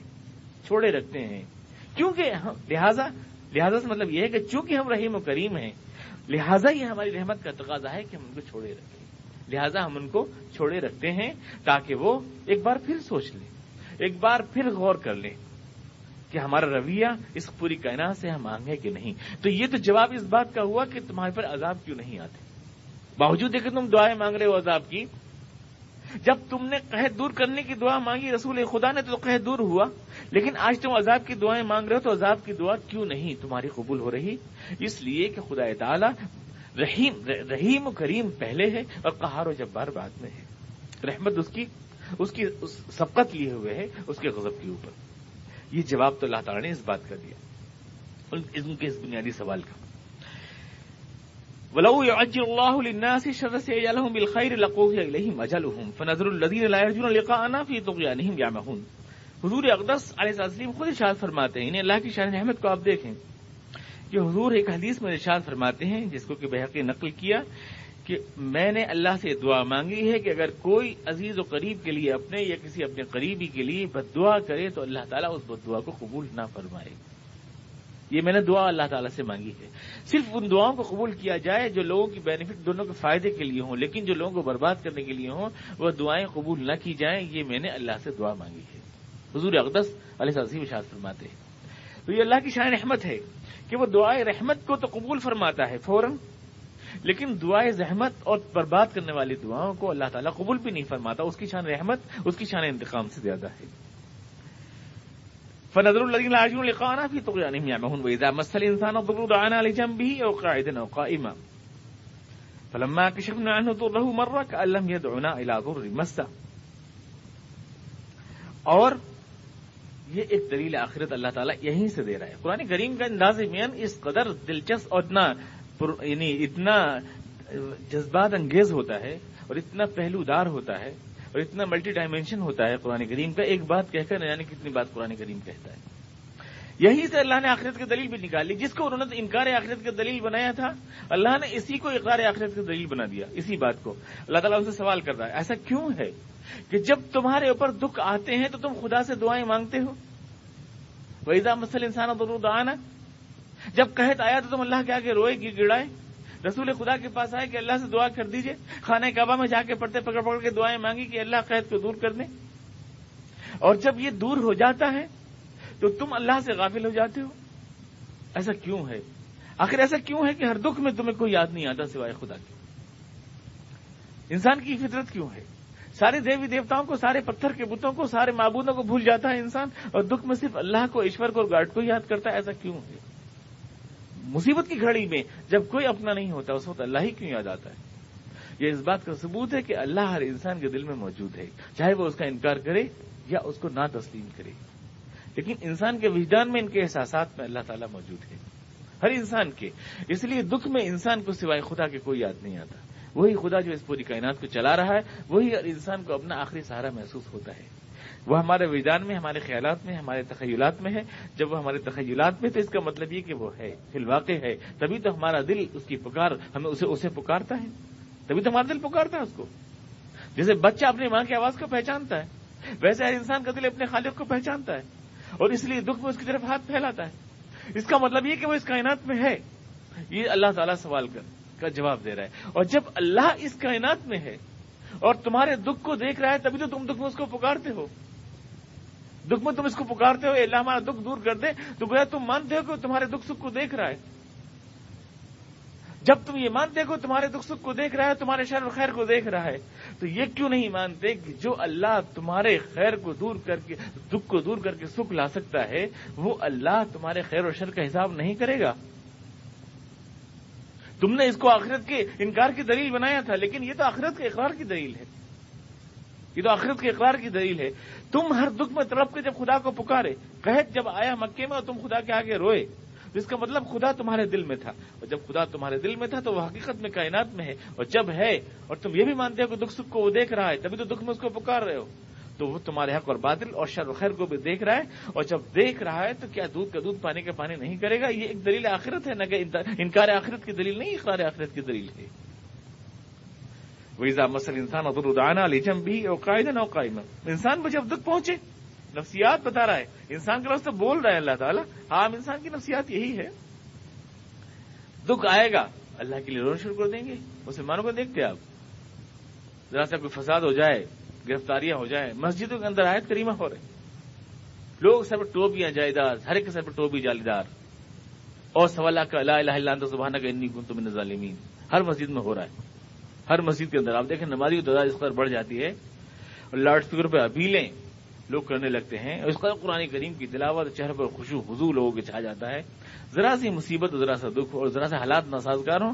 چھوڑے رکھتے ہیں، کیونکہ لہذا سے مطلب یہ ہے کہ چونکہ ہم رحیم و کریم ہیں، لہذا یہ ہماری رحمت کا تقاضا ہے کہ ہم ان کو چھوڑے رکھیں، لہذا ہم ان کو چھوڑے رکھتے ہیں تاکہ وہ ایک بار پھر سوچ لیں، ایک بار پھر غور کر لیں کہ ہمارا رویہ اس پوری کائنات سے ہم مانگے کہ نہیں۔ تو یہ تو جواب اس بات کا ہوا کہ تمہارے پر عذاب کیوں نہیں آتے، باوجود ہے کہ تم دعائیں مانگ رہے ہو عذاب کی۔ جب تم نے قحط دور کرنے کی دعا مانگی رسول خدا نے تو قحط دور ہوا، لیکن آج تم عذاب کی دعائیں مانگ رہے ہو تو عذاب کی دعا کیوں نہیں تمہاری قبول ہو رہی؟ اس لیے کہ خدا تعالی رحیم و کریم پہلے ہے اور قہار و جبار بعد میں ہے، رحمت اس کی سبقت لیے ہوئے ہے اس کے غضب کے اوپر۔ یہ جواب تو اللہ تعالی نے اس بات کا دیا ان کے اس بنیادی سوال کا۔ وَلَوْ يُعَجِّلُ اللَّهُ لِلنَّاسِ شَرَّ اسْتِعْجَالِهِمْ بِالْخَيْرِ لَقُضِيَ إِلَيْهِمْ أَجَلُهُمْ فَنَظَرُ الَّذِينَ لَا يَرْجُونَ لِقَاءَنَا فِي طُغْيَانِهِمْ يَعْمَهُونَ۔ حضور اقدس علیہ السلام خود ارشاد فرماتے ہیں، انہیں اللہ کی شان رحمت کو آپ دیکھیں کہ حضور ایک حدیث میں ارشاد فرماتے ہیں جس کو کہ بہقی نقل کیا کہ میں نے اللہ سے دعا مانگی ہے کہ اگر کوئی عزیز و قریب کے لیے اپنے یا کسی اپنے قریبی کے لیے بد دعا کرے تو اللہ تعالیٰ اس بد دعا کو قبول نہ فرمائے۔ یہ میں نے دعا اللہ تعالیٰ سے مانگی ہے، صرف ان دعاؤں کو قبول کیا جائے جو لوگوں کی بینیفٹ دونوں کے فائدے کے لیے ہوں، لیکن جو لوگوں کو برباد کرنے کے لیے ہوں وہ دعائیں قبول نہ کی جائیں، یہ میں نے اللہ سے دعا مانگی ہے۔ حضور اقدس علیہ السلام ارشاد فرماتے ہیں۔ تو یہ اللہ کی شان رحمت ہے کہ وہ دعائے رحمت کو تو قبول فرماتا ہے فوراً، لیکن دعائے زحمت اور برباد کرنے والی دعاؤں کو اللہ تعالیٰ قبول بھی نہیں فرماتا۔ اس کی شان رحمت اس کی شان انتقام سے زیادہ ہے۔ فَنَظَرُ الَّذِينَ لَا يَرْجُونَ لِقَاءَنَا فِي طُغْيَانِهِمْ يَعْمَهُونَ وَإِذَا مَسَّ الْإِنسَانَ الضُّرُّ دَعَانَا لِجَنبِهِ أَوْ قَاعِدًا أَوْ قَائِمًا فَلَمَّا كَشَفْنَا عَنْهُ ضُرَّهُ مَرَّ كَأَن لَّمْ يَدْعُنَا إِلَىٰ ضُرٍّ مَسَّهُ۔ اور یہ ایک دلیل آخرت اللہ تعالیٰ یہیں سے دے رہا ہے۔ قرآن کریم کا انداز بیان اس قدر دلچسپ اور اتنا جذبات انگیز ہوتا ہے اور اتنا پہلو دار ہوتا ہے اور اتنا ملٹی ڈائمینشن ہوتا ہے قرآن کریم کا، ایک بات کہہ کر نہ جانے کتنی بات قرآن کریم کہتا ہے۔ یہیں سے اللہ نے آخرت کی دلیل بھی نکالی، جس کو انہوں نے انکار آخرت کی دلیل بنایا تھا اللہ نے اسی کو اقرار آخرت کی دلیل بنا دیا۔ اسی بات کو اللہ تعالیٰ ان سے سوال کر رہا ہے، ایسا کیوں ہے کہ جب تمہارے اوپر دکھ آتے ہیں تو تم خدا سے دعائیں مانگتے ہو؟ وَإِذَا مَسَّ الْإِنسَانَ الضُّرُّ دَعَانَا، جب قحط آیا تو تم اللہ کے آگے روئے گڑائے، رسول خدا کے پاس آئے کہ اللہ سے دعا کر دیجئے، خانہ کعبہ میں جا کے پڑھتے پکڑ پکڑ کے دعائیں مانگی کہ اللہ قحط کو دور کر دیں، اور جب یہ دور ہو جاتا ہے تو تم اللہ سے غافل ہو جاتے ہو۔ ایسا کیوں ہے؟ آخر ایسا کیوں ہے کہ ہر دکھ میں تمہیں کوئی یاد نہیں آتا سوائے خدا کے؟ انسان کی فطرت کیوں ہے؟ سارے دیوی دیوتاؤں کو، سارے پتھر کے بتوں کو، سارے معبودوں کو بھول جاتا ہے انسان، اور دکھ میں صرف اللہ کو، ایشور کو اور گاڈ کو یاد کرتا ہے۔ ایسا کیوں ہے؟ مصیبت کی گھڑی میں جب کوئی اپنا نہیں ہوتا اس وقت اللہ ہی کیوں یاد آتا ہے؟ یہ اس بات کا ثبوت ہے کہ اللہ ہر انسان کے دل میں موجود ہے، چاہے وہ اس کا انکار کرے یا اس کو نہ تسلیم کرے، لیکن انسان کے وجدان میں، ان کے احساسات میں اللہ تعالیٰ موجود ہے، ہر انسان کے۔ اس لیے دکھ میں انسان کو سوائے خدا کے کوئی یاد نہیں آتا۔ وہی خدا جو اس پوری کائنات کو چلا رہا ہے، وہی ہر انسان کو اپنا آخری سہارا محسوس ہوتا ہے۔ وہ ہمارے وجدان میں، ہمارے خیالات میں، ہمارے تخیلات میں ہے۔ جب وہ ہمارے تخیلات میں تو اس کا مطلب یہ کہ وہ ہے، فی الواقع ہے، تبھی تو ہمارا دل اس کی پکار ہمیں اسے پکارتا ہے، تبھی تو ہمارا دل پکارتا ہے اس کو۔ جیسے بچہ اپنی ماں کی آواز کو پہچانتا ہے، ویسے ہر انسان کا دل اپنے خالق کو پہچانتا ہے، اور اس لیے دکھ میں اس کی طرف ہاتھ پھیلاتا ہے۔ اس کا مطلب یہ کہ وہ اس کائنات میں ہے۔ یہ اللہ تعالیٰ سوال کا جواب دے رہا ہے۔ اور جب اللہ اس کائنات میں ہے اور تمہارے دکھ کو دیکھ رہا ہے، تبھی تو تم دکھ میں اس کو پکارتے ہو۔ دکھ میں تم اس کو پکارتے ہو، اے اللہ ہمارا دکھ دور کر دے، تو گویا تم مانتے ہو کہ تمہارے دکھ سکھ کو دیکھ رہا ہے۔ جب تم یہ مانتے ہو تمہارے دکھ سکھ کو دیکھ رہا ہے، تمہارے شر و خیر کو دیکھ رہا ہے، تو یہ کیوں نہیں مانتے کہ جو اللہ تمہارے خیر کو دور کر کے، دکھ کو دور کر کے سکھ لا سکتا ہے، وہ اللہ تمہارے خیر و شر کا حساب نہیں کرے گا؟ تم نے اس کو آخرت کے انکار کی دلیل بنایا تھا، لیکن یہ تو آخرت کے اقرار کی دلیل ہے، یہ تو آخرت کے اقرار کی دلیل ہے۔ تم ہر دکھ میں تڑپ کے جب خدا کو پکارے، قحط جب آیا مکے میں اور تم خدا کے آگے روئے، تو اس کا مطلب خدا تمہارے دل میں تھا، اور جب خدا تمہارے دل میں تھا تو وہ حقیقت میں کائنات میں ہے، اور جب ہے اور تم یہ بھی مانتے ہو کہ دکھ سکھ کو وہ دیکھ رہا ہے، تبھی تو دکھ میں اس کو پکار رہے ہو، تو وہ تمہارے حق اور باطل اور شر و خیر کو بھی دیکھ رہا ہے، اور جب دیکھ رہا ہے تو کیا دودھ کا دودھ پانی کا پانی نہیں کرے گا؟ یہ ایک دلیل آخرت ہے، نہ کہ انکار آخرت کی دلیل نہیں، اقرار آخرت کی دلیل ہے۔ وَإِذَا مَسَّ الْإِنسَانَ ضُرٌّ دَعَانَا لِجَنبِهِ أَوْ قَاعِدًا أَوْ قَائِمًا، انسان کو جب دکھ پہنچے، نفسیات بتا رہا ہے، انسان کے لفظ تو بول رہا ہے اللہ تعالیٰ، عام انسان کی نفسیات یہی ہے، دکھ آئے گا اللہ کے لیے رونا شروع کر دیں گے۔ مسلمانوں کو دیکھتے آپ، ذرا سا کوئی فساد ہو جائے، گرفتاریاں ہو جائیں، مسجدوں کے اندر آیت کریمہ ہو رہے، لوگ سر پر ٹوپیاں جائیدار، ہر ایک کے سر پر ٹوپی جالیدار، اور سوالہ کا لا الہ الا انت سبحانک انی کنت من الظالمین، ہر مسجد میں ہو رہا ہے، ہر مسجد کے اندر آپ دیکھیں نمازی کی تعداد اس قدر بڑھ جاتی ہے، اور لاؤڈ اسپیکر پہ اپیلیں لوگ کرنے لگتے ہیں، اور اس قدر قرآن کریم کی تلاوت، چہرے پر خشوع خضوع لوگوں کے چھا جاتا ہے۔ ذرا سی مصیبت، ذرا سا دکھ اور ذرا سا حالات ناسازگار ہوں،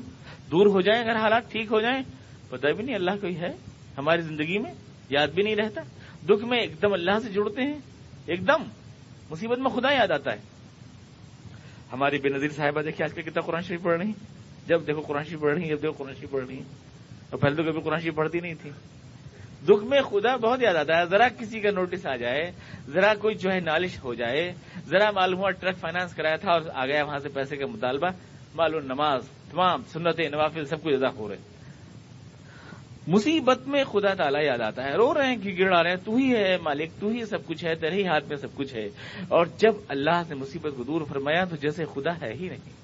دور ہو جائیں، اگر حالات ٹھیک ہو جائیں، پتہ بھی نہیں اللہ کوئی ہے ہماری زندگی میں، یاد بھی نہیں رہتا، دکھ میں ایک دم اللہ سے جڑتے ہیں، ایک دم مصیبت میں خدا یاد آتا ہے۔ ہماری بے نظیر صاحبہ دیکھیے آج کل کتنا قرآن شریف پڑھ رہی ہیں، جب دیکھو قرآن شریف پڑھ رہی ہیں، جب دیکھو قرآن شریف پڑھ رہی ہیں، اور پہلے تو کبھی قرآن شریف پڑھتی نہیں تھی۔ دکھ میں خدا بہت یاد آتا ہے، ذرا کسی کا نوٹس آ جائے، ذرا کوئی جو ہے نالش ہو جائے، ذرا معلوم ہوا ٹرک فائنانس کرایا تھا اور آ گیا وہاں سے پیسے کا مطالبہ، معلوم نماز تمام سنتیں نوافل سب کچھ ادا ہو رہے، مصیبت میں خدا تعالیٰ یاد آتا ہے، رو رہے ہیں کہ گڑا رہے ہیں، تو ہی ہے مالک، تو ہی سب کچھ ہے، تیرے ہی ہاتھ میں سب کچھ ہے، اور جب اللہ سے مصیبت کو دور فرمایا تو جیسے خدا ہے ہی نہیں،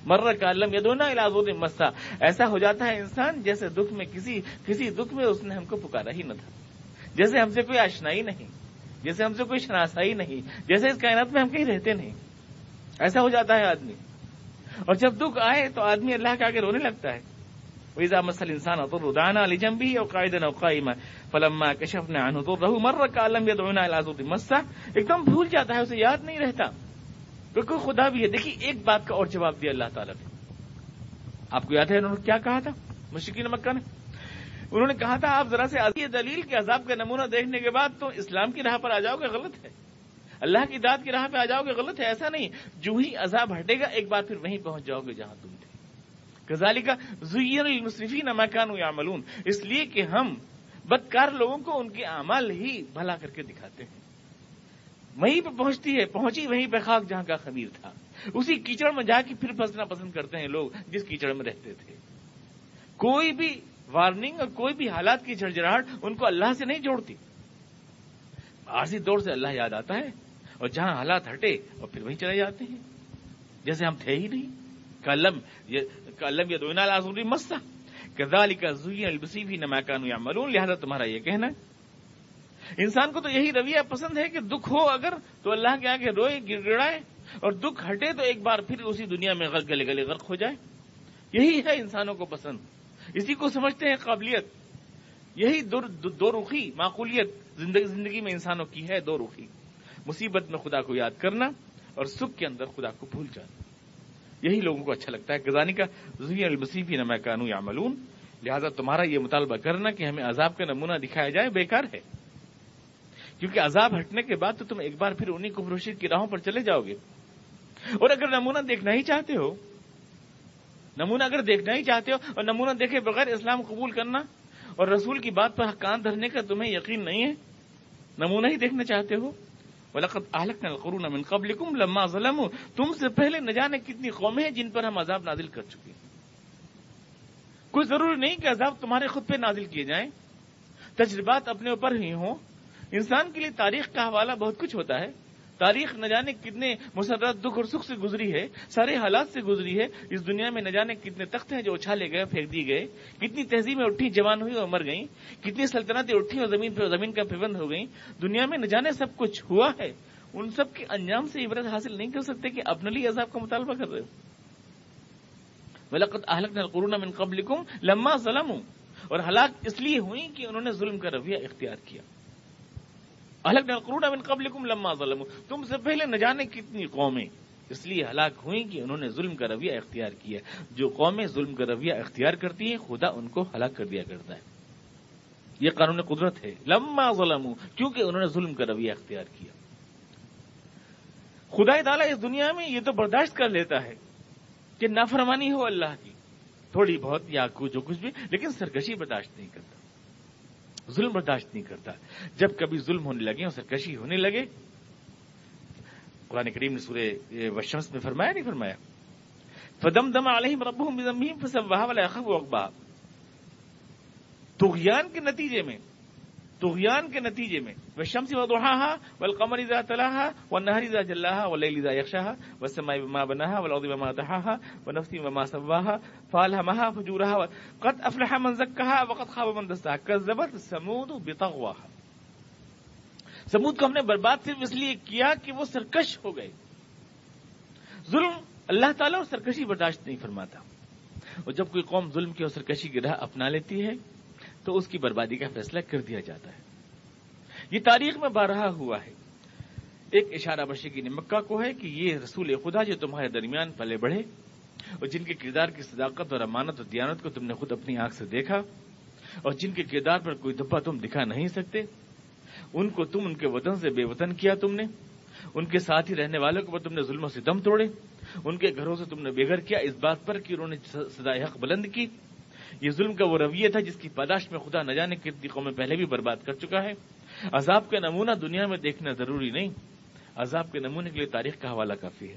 مرہ کالم یدونا الی ذو مسا، ایسا ہو جاتا ہے انسان جیسے دکھ میں کسی دکھ میں اس نے ہم کو پکارا ہی نہ تھا، جیسے ہم سے کوئی آشنائی نہیں، جیسے ہم سے کوئی شناسائی نہیں، جیسے اس کائنات میں ہم کہیں رہتے نہیں، ایسا ہو جاتا ہے آدمی، اور جب دکھ آئے تو آدمی اللہ کے آگے رونے لگتا ہے۔ وَإِذَا مَسَّ الْإِنسَانَ ضُرٌّ دَعَانَا لِجَنبِهِ أَوْ قَاعِدًا أَوْ قَائِمًا فَلَمَّا كَشَفْنَا عَنْهُ ضُرَّهُ مَرَّ كَأَن لَّمْ يَدْعُنَا إِلَىٰ ضُرٍّ مَّسَّهُ، ایک دم بھول جاتا ہے، اسے یاد نہیں رہتا کہ کوئی خدا بھی ہے۔ دیکھیے ایک بات کا اور جواب دیا اللہ تعالیٰ نے، آپ کو یاد ہے انہوں نے کیا کہا تھا مشرکین مکہ نے؟ انہوں نے کہا تھا آپ ذرا سے یہ دلیل کے عذاب کا نمونہ دیکھنے کے بعد تو اسلام کی راہ پر آ جاؤ گے، غلط ہے، اللہ کی ذات کی راہ پہ آ جاؤ گے، غلط ہے، ایسا نہیں، جو ہی عذاب ہٹے گا ایک بار پھر وہیں پہنچ جاؤ گے جہاں تم تھے۔ کذالک زین للمسرفین ما کانوا یعملون، اس لیے کہ ہم بدکار لوگوں کو ان کے اعمال ہی بھلا کر کے دکھاتے ہیں، وہیں پہ پہنچی وہیں پہ خاک جہاں کا خمیر تھا، اسی کیچڑ میں جا کے پھر پھنسنا پسند کرتے ہیں لوگ جس کیچڑ میں رہتے تھے۔ کوئی بھی وارننگ اور کوئی بھی حالات کی جھرجھراہٹ ان کو اللہ سے نہیں جوڑتی، عارضی طور سے اللہ یاد آتا ہے، اور جہاں حالات ہٹے اور پھر وہیں چلے جاتے ہیں جیسے ہم تھے ہی نہیں، کَأَلَّمْ يَدْعُونَا إِلَىٰ ضُرٍّ مَّسَّهُ كَذَٰلِكَ زُيِّنَ لِلْمُسْرِفِينَ مَا كَانُوا يَعْمَلُونَ، لہذا تمہارا یہ کہنا ہے، انسان کو تو یہی رویہ پسند ہے کہ دکھ ہو اگر تو اللہ کے آگے روئے گڑ گڑائے، اور دکھ ہٹے تو ایک بار پھر اسی دنیا میں گلے گلے غرق ہو جائے، یہی ہے انسانوں کو پسند، اسی کو سمجھتے ہیں قابلیت، یہی دو رخی معقولیت زندگی میں انسانوں کی ہے، دو رخی، مصیبت میں خدا کو یاد کرنا اور سکھ کے اندر خدا کو بھول جانا، یہی لوگوں کو اچھا لگتا ہے۔ کذالک زین للمسرفین ما کانوا یعملون، لہذا تمہارا یہ مطالبہ کرنا کہ ہمیں عذاب کا نمونہ دکھایا جائے بیکار ہے، کیونکہ عذاب ہٹنے کے بعد تو تم ایک بار پھر انہی کفر و شرک کی راہوں پر چلے جاؤ گے، اور اگر نمونہ دیکھنا ہی چاہتے ہو اور نمونہ دیکھے بغیر اسلام قبول کرنا اور رسول کی بات پر کان دھرنے کا تمہیں یقین نہیں ہے، نمونہ ہی دیکھنا چاہتے ہو، وَلَقَدْ أَهْلَكْنَا الْقُرُونَ مِنْ قَبْلِكُمْ لَمَّا ظَلَمُوا، تم سے پہلے نہ جانے کتنی قومیں ہیں جن پر ہم عذاب نازل کر چکے ہیں، کوئی ضروری نہیں کہ عذاب تمہارے خود پہ نازل کیے جائیں، تجربات اپنے اوپر ہی ہوں، انسان کے لیے تاریخ کا حوالہ بہت کچھ ہوتا ہے، تاریخ نہ جانے کتنے مسرت دکھ اور سکھ سے گزری ہے، سارے حالات سے گزری ہے، اس دنیا میں نہ جانے کتنے تخت ہیں جو اچھالے گئے، پھینک دیے گئے، کتنی تہذیبیں اٹھی جوان ہوئی اور مر گئیں، کتنی سلطنتیں اٹھی اور زمین کا پیوند ہو گئیں، دنیا میں نہ جانے سب کچھ ہوا ہے، ان سب کے انجام سے عبرت حاصل نہیں کر سکتے کہ اپنے لیے عذاب کا مطالبہ کر رہے ہو، وَلَقَدْ أَهْلَكْنَا الْقُرُونَ مِنْ قَبْلِكُمْ لَمَّا ظَلَمُوا، اور ہلاک اس لیے ہوئی کہ انہوں نے ظلم کا رویہ اختیار کیا. أَهْلَكْنَا الْقُرُونَ مِنْ قَبْلِكُمْ لَمَّا ظَلَمُوا، تم سے پہلے نہ جانے کتنی قومیں اس لیے ہلاک ہوئیں کہ انہوں نے ظلم کا رویہ اختیار کیا. جو قومیں ظلم کا رویہ اختیار کرتی ہیں خدا ان کو ہلاک کر دیا کرتا ہے. یہ قانون قدرت ہے. لما ظلموا، کیونکہ انہوں نے ظلم کا رویہ اختیار کیا. خدا تعالیٰ اس دنیا میں یہ تو برداشت کر لیتا ہے کہ نافرمانی ہو اللہ کی تھوڑی بہت یا جو کچھ بھی، لیکن سرکشی برداشت نہیں کرتا، ظلم برداشت نہیں کرتا. جب کبھی ظلم ہونے لگے اور سرکشی ہونے لگے، قرآن کریم نے سورہ والشمس میں فرمایا نہیں فرمایا فدمدم علیہم ربہم بذنبہم فسواھا ولا یخاف عقباھا. طغیان کے نتیجے میں والشمس وضحاھا والقمر اذا تلاھا والنہر اذا جلاھا واللیل اذا یغشاھا والسماء وما بناھا والارض وما طحاھا ونفس وما سواھا فالہمھا فجورھا قد افلح من زکاھا وقد خاب من دساھا کذبت ثمود بطغواھا. سمود کو ہم نے برباد صرف اس لیے کیا کہ وہ سرکش ہو گئے. ظلم اللہ تعالیٰ اور سرکشی برداشت نہیں فرماتا، اور جب کوئی قوم ظلم کی اور سرکشی کی راہ اپنا لیتی ہے تو اس کی بربادی کا فیصلہ کر دیا جاتا ہے. یہ تاریخ میں بارہا ہوا ہے. ایک اشارہ مشرقین مکہ کو ہے کہ یہ رسول خدا جو تمہارے درمیان پلے بڑھے اور جن کے کردار کی صداقت اور امانت اور دیانت کو تم نے خود اپنی آنکھ سے دیکھا اور جن کے کردار پر کوئی دھبا تم دکھا نہیں سکتے، ان کو تم ان کے وطن سے بے وطن کیا. تم نے ان کے ساتھ ہی رہنے والوں کے اوپر تم نے ظلم و ستم توڑے، ان کے گھروں سے تم نے بے گھر کیا اس بات پر کہ انہوں نے سزائے حق بلند کی. یہ ظلم کا وہ رویہ تھا جس کی پاداش میں خدا نہ جانے کتنی قومیں پہلے بھی برباد کر چکا ہے. عذاب کا نمونہ دنیا میں دیکھنا ضروری نہیں، عذاب کے نمونے کے لیے تاریخ کا حوالہ کافی ہے.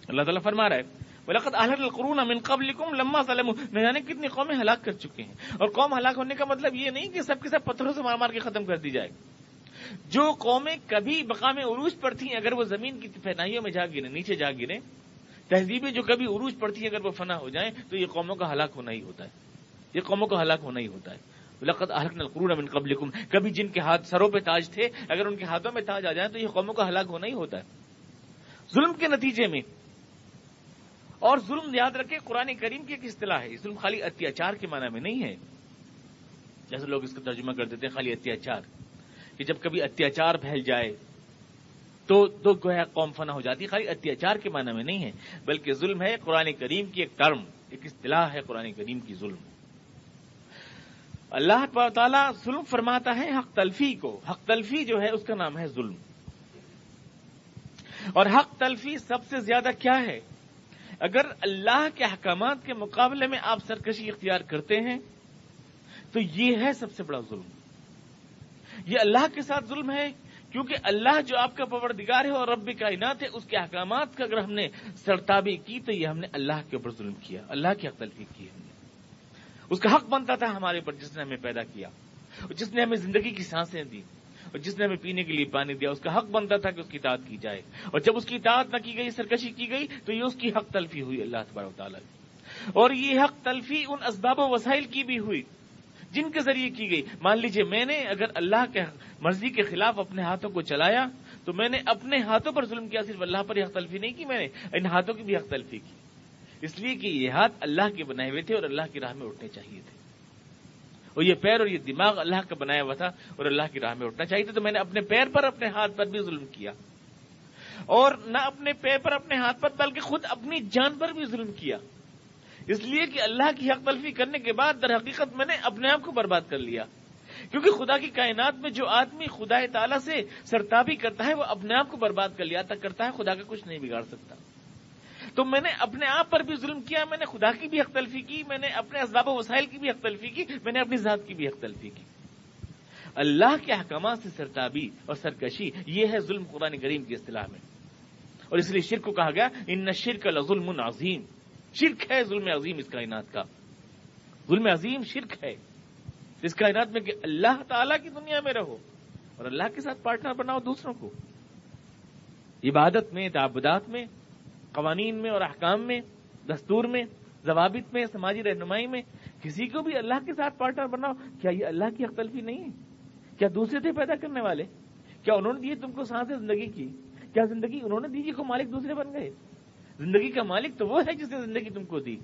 اللہ تعالیٰ فرما رہا ہے وَلَقَدْ أَهْلَكْنَا الْقُرُونَ مِنْ قَبْلِكُمْ لَمَّا ظَلَمُوا، نہ جانے کتنی قومیں ہلاک کر چکے ہیں. اور قوم ہلاک ہونے کا مطلب یہ نہیں کہ سب کے سب پتھروں سے مار مار کے ختم کر دی جائے. جو قومیں کبھی مقام عروج پر تھیں اگر وہ زمین کی فنائیوں میں جا گریں، نیچے جا گریں، تہذیبیں جو کبھی عروج پر تھیں اگر وہ فنا ہو جائیں تو یہ قوموں کا ہلاک ہونا ہی ہوتا ہے. یہ قوموں کا ہلاک ہونا ہی ہوتا ہے. لقد اہلکنا القرون من قبلکم، کبھی جن کے ہاتھ سروں پہ تاج تھے اگر ان کے ہاتھوں میں تاج آ جائیں تو یہ قوموں کا ہلاک ہونا ہی ہوتا ہے ظلم کے نتیجے میں. اور ظلم یاد رکھیں قرآن کریم کی ایک اصطلاح ہے. ظلم خالی اتیاچار کے معنی میں نہیں ہے جیسے لوگ اس کا ترجمہ کر دیتے ہیں خالی اتیاچار، کہ جب کبھی اتیاچار پھیل جائے تو گویا قوم فنا ہو جاتی. خالی اتیاچار کے معنی میں نہیں ہے، بلکہ ظلم ہے قرآن کریم کی ایک ٹرم، ایک اصطلاح ہے قرآن کریم کی. ظلم اللہ تعالیٰ ظلم فرماتا ہے حق تلفی کو. حق تلفی جو ہے اس کا نام ہے ظلم. اور حق تلفی سب سے زیادہ کیا ہے؟ اگر اللہ کے احکامات کے مقابلے میں آپ سرکشی اختیار کرتے ہیں تو یہ ہے سب سے بڑا ظلم. یہ اللہ کے ساتھ ظلم ہے، کیونکہ اللہ جو آپ کا پروردگار ہے اور رب کائنات ہے، اس کے احکامات کا اگر ہم نے سرتابی کی تو یہ ہم نے اللہ کے اوپر ظلم کیا، اللہ کی حق تلفی کی ہم نے. اس کا حق بنتا تھا ہمارے اوپر جس نے ہمیں پیدا کیا اور جس نے ہمیں زندگی کی سانسیں دی اور جس نے ہمیں پینے کے لیے پانی دیا. اس کا حق بنتا تھا کہ اس کی اطاعت کی جائے، اور جب اس کی اطاعت نہ کی گئی، سرکشی کی گئی، تو یہ اس کی حق تلفی ہوئی اللہ تبارک و تعالیٰ کی. اور یہ حق تلفی ان اسباب و وسائل کی بھی ہوئی جن کے ذریعے کی گئی. مان لیجئے میں نے اگر اللہ کے مرضی کے خلاف اپنے ہاتھوں کو چلایا تو میں نے اپنے ہاتھوں پر ظلم کیا. صرف اللہ پر ہی حق تلفی نہیں کی، میں نے ان ہاتھوں کی بھی حق تلفی کی، اس لیے کہ یہ ہاتھ اللہ کے بنائے ہوئے تھے اور اللہ کی راہ میں اٹھنے چاہیے تھے، اور یہ پیر اور یہ دماغ اللہ کا بنایا ہوا تھا اور اللہ کی راہ میں اٹھنا چاہیے تھا. تو میں نے اپنے پیر پر اپنے ہاتھ پر بھی ظلم کیا، اور نہ اپنے پیر پر اپنے ہاتھ پر بلکہ خود اپنی جان پر بھی ظلم کیا، اس لیے کہ اللہ کی حق تلفی کرنے کے بعد در حقیقت میں نے اپنے آپ کو برباد کر لیا. کیونکہ خدا کی کائنات میں جو آدمی خدا تعالیٰ سے سرتابی کرتا ہے وہ اپنے آپ کو برباد کر لیا تک کرتا ہے، خدا کا کچھ نہیں بگاڑ سکتا. تو میں نے اپنے آپ پر بھی ظلم کیا، میں نے خدا کی بھی حق تلفی کی، میں نے اپنے اسباب و وسائل کی بھی حق تلفی کی، میں نے اپنی ذات کی بھی حق تلفی کی. اللہ کے احکامات سے سرتابی اور سرکشی یہ ہے ظلم قرآن کریم کی اصطلاح میں. اور اس لیے شرک کو کہا گیا ان الشرک لظلم عظیم. شرک ہے ظلم عظیم اس کائنات کا. ظلم عظیم شرک ہے اس کائنات میں کہ اللہ تعالیٰ کی دنیا میں رہو اور اللہ کے ساتھ پارٹنر بناؤ دوسروں کو، عبادت میں، تعبدات میں، قوانین میں اور احکام میں، دستور میں، ضوابط میں، سماجی رہنمائی میں کسی کو بھی اللہ کے ساتھ پارٹنر بناؤ. کیا یہ اللہ کی حق تلفی نہیں ہے؟ کیا دوسرے تھے پیدا کرنے والے؟ کیا انہوں نے دیے تم کو سانسیں زندگی کی؟ کیا زندگی انہوں نے دی کو مالک دوسرے بن گئے؟ زندگی کا مالک تو وہ ہے جس نے زندگی تم کو دی.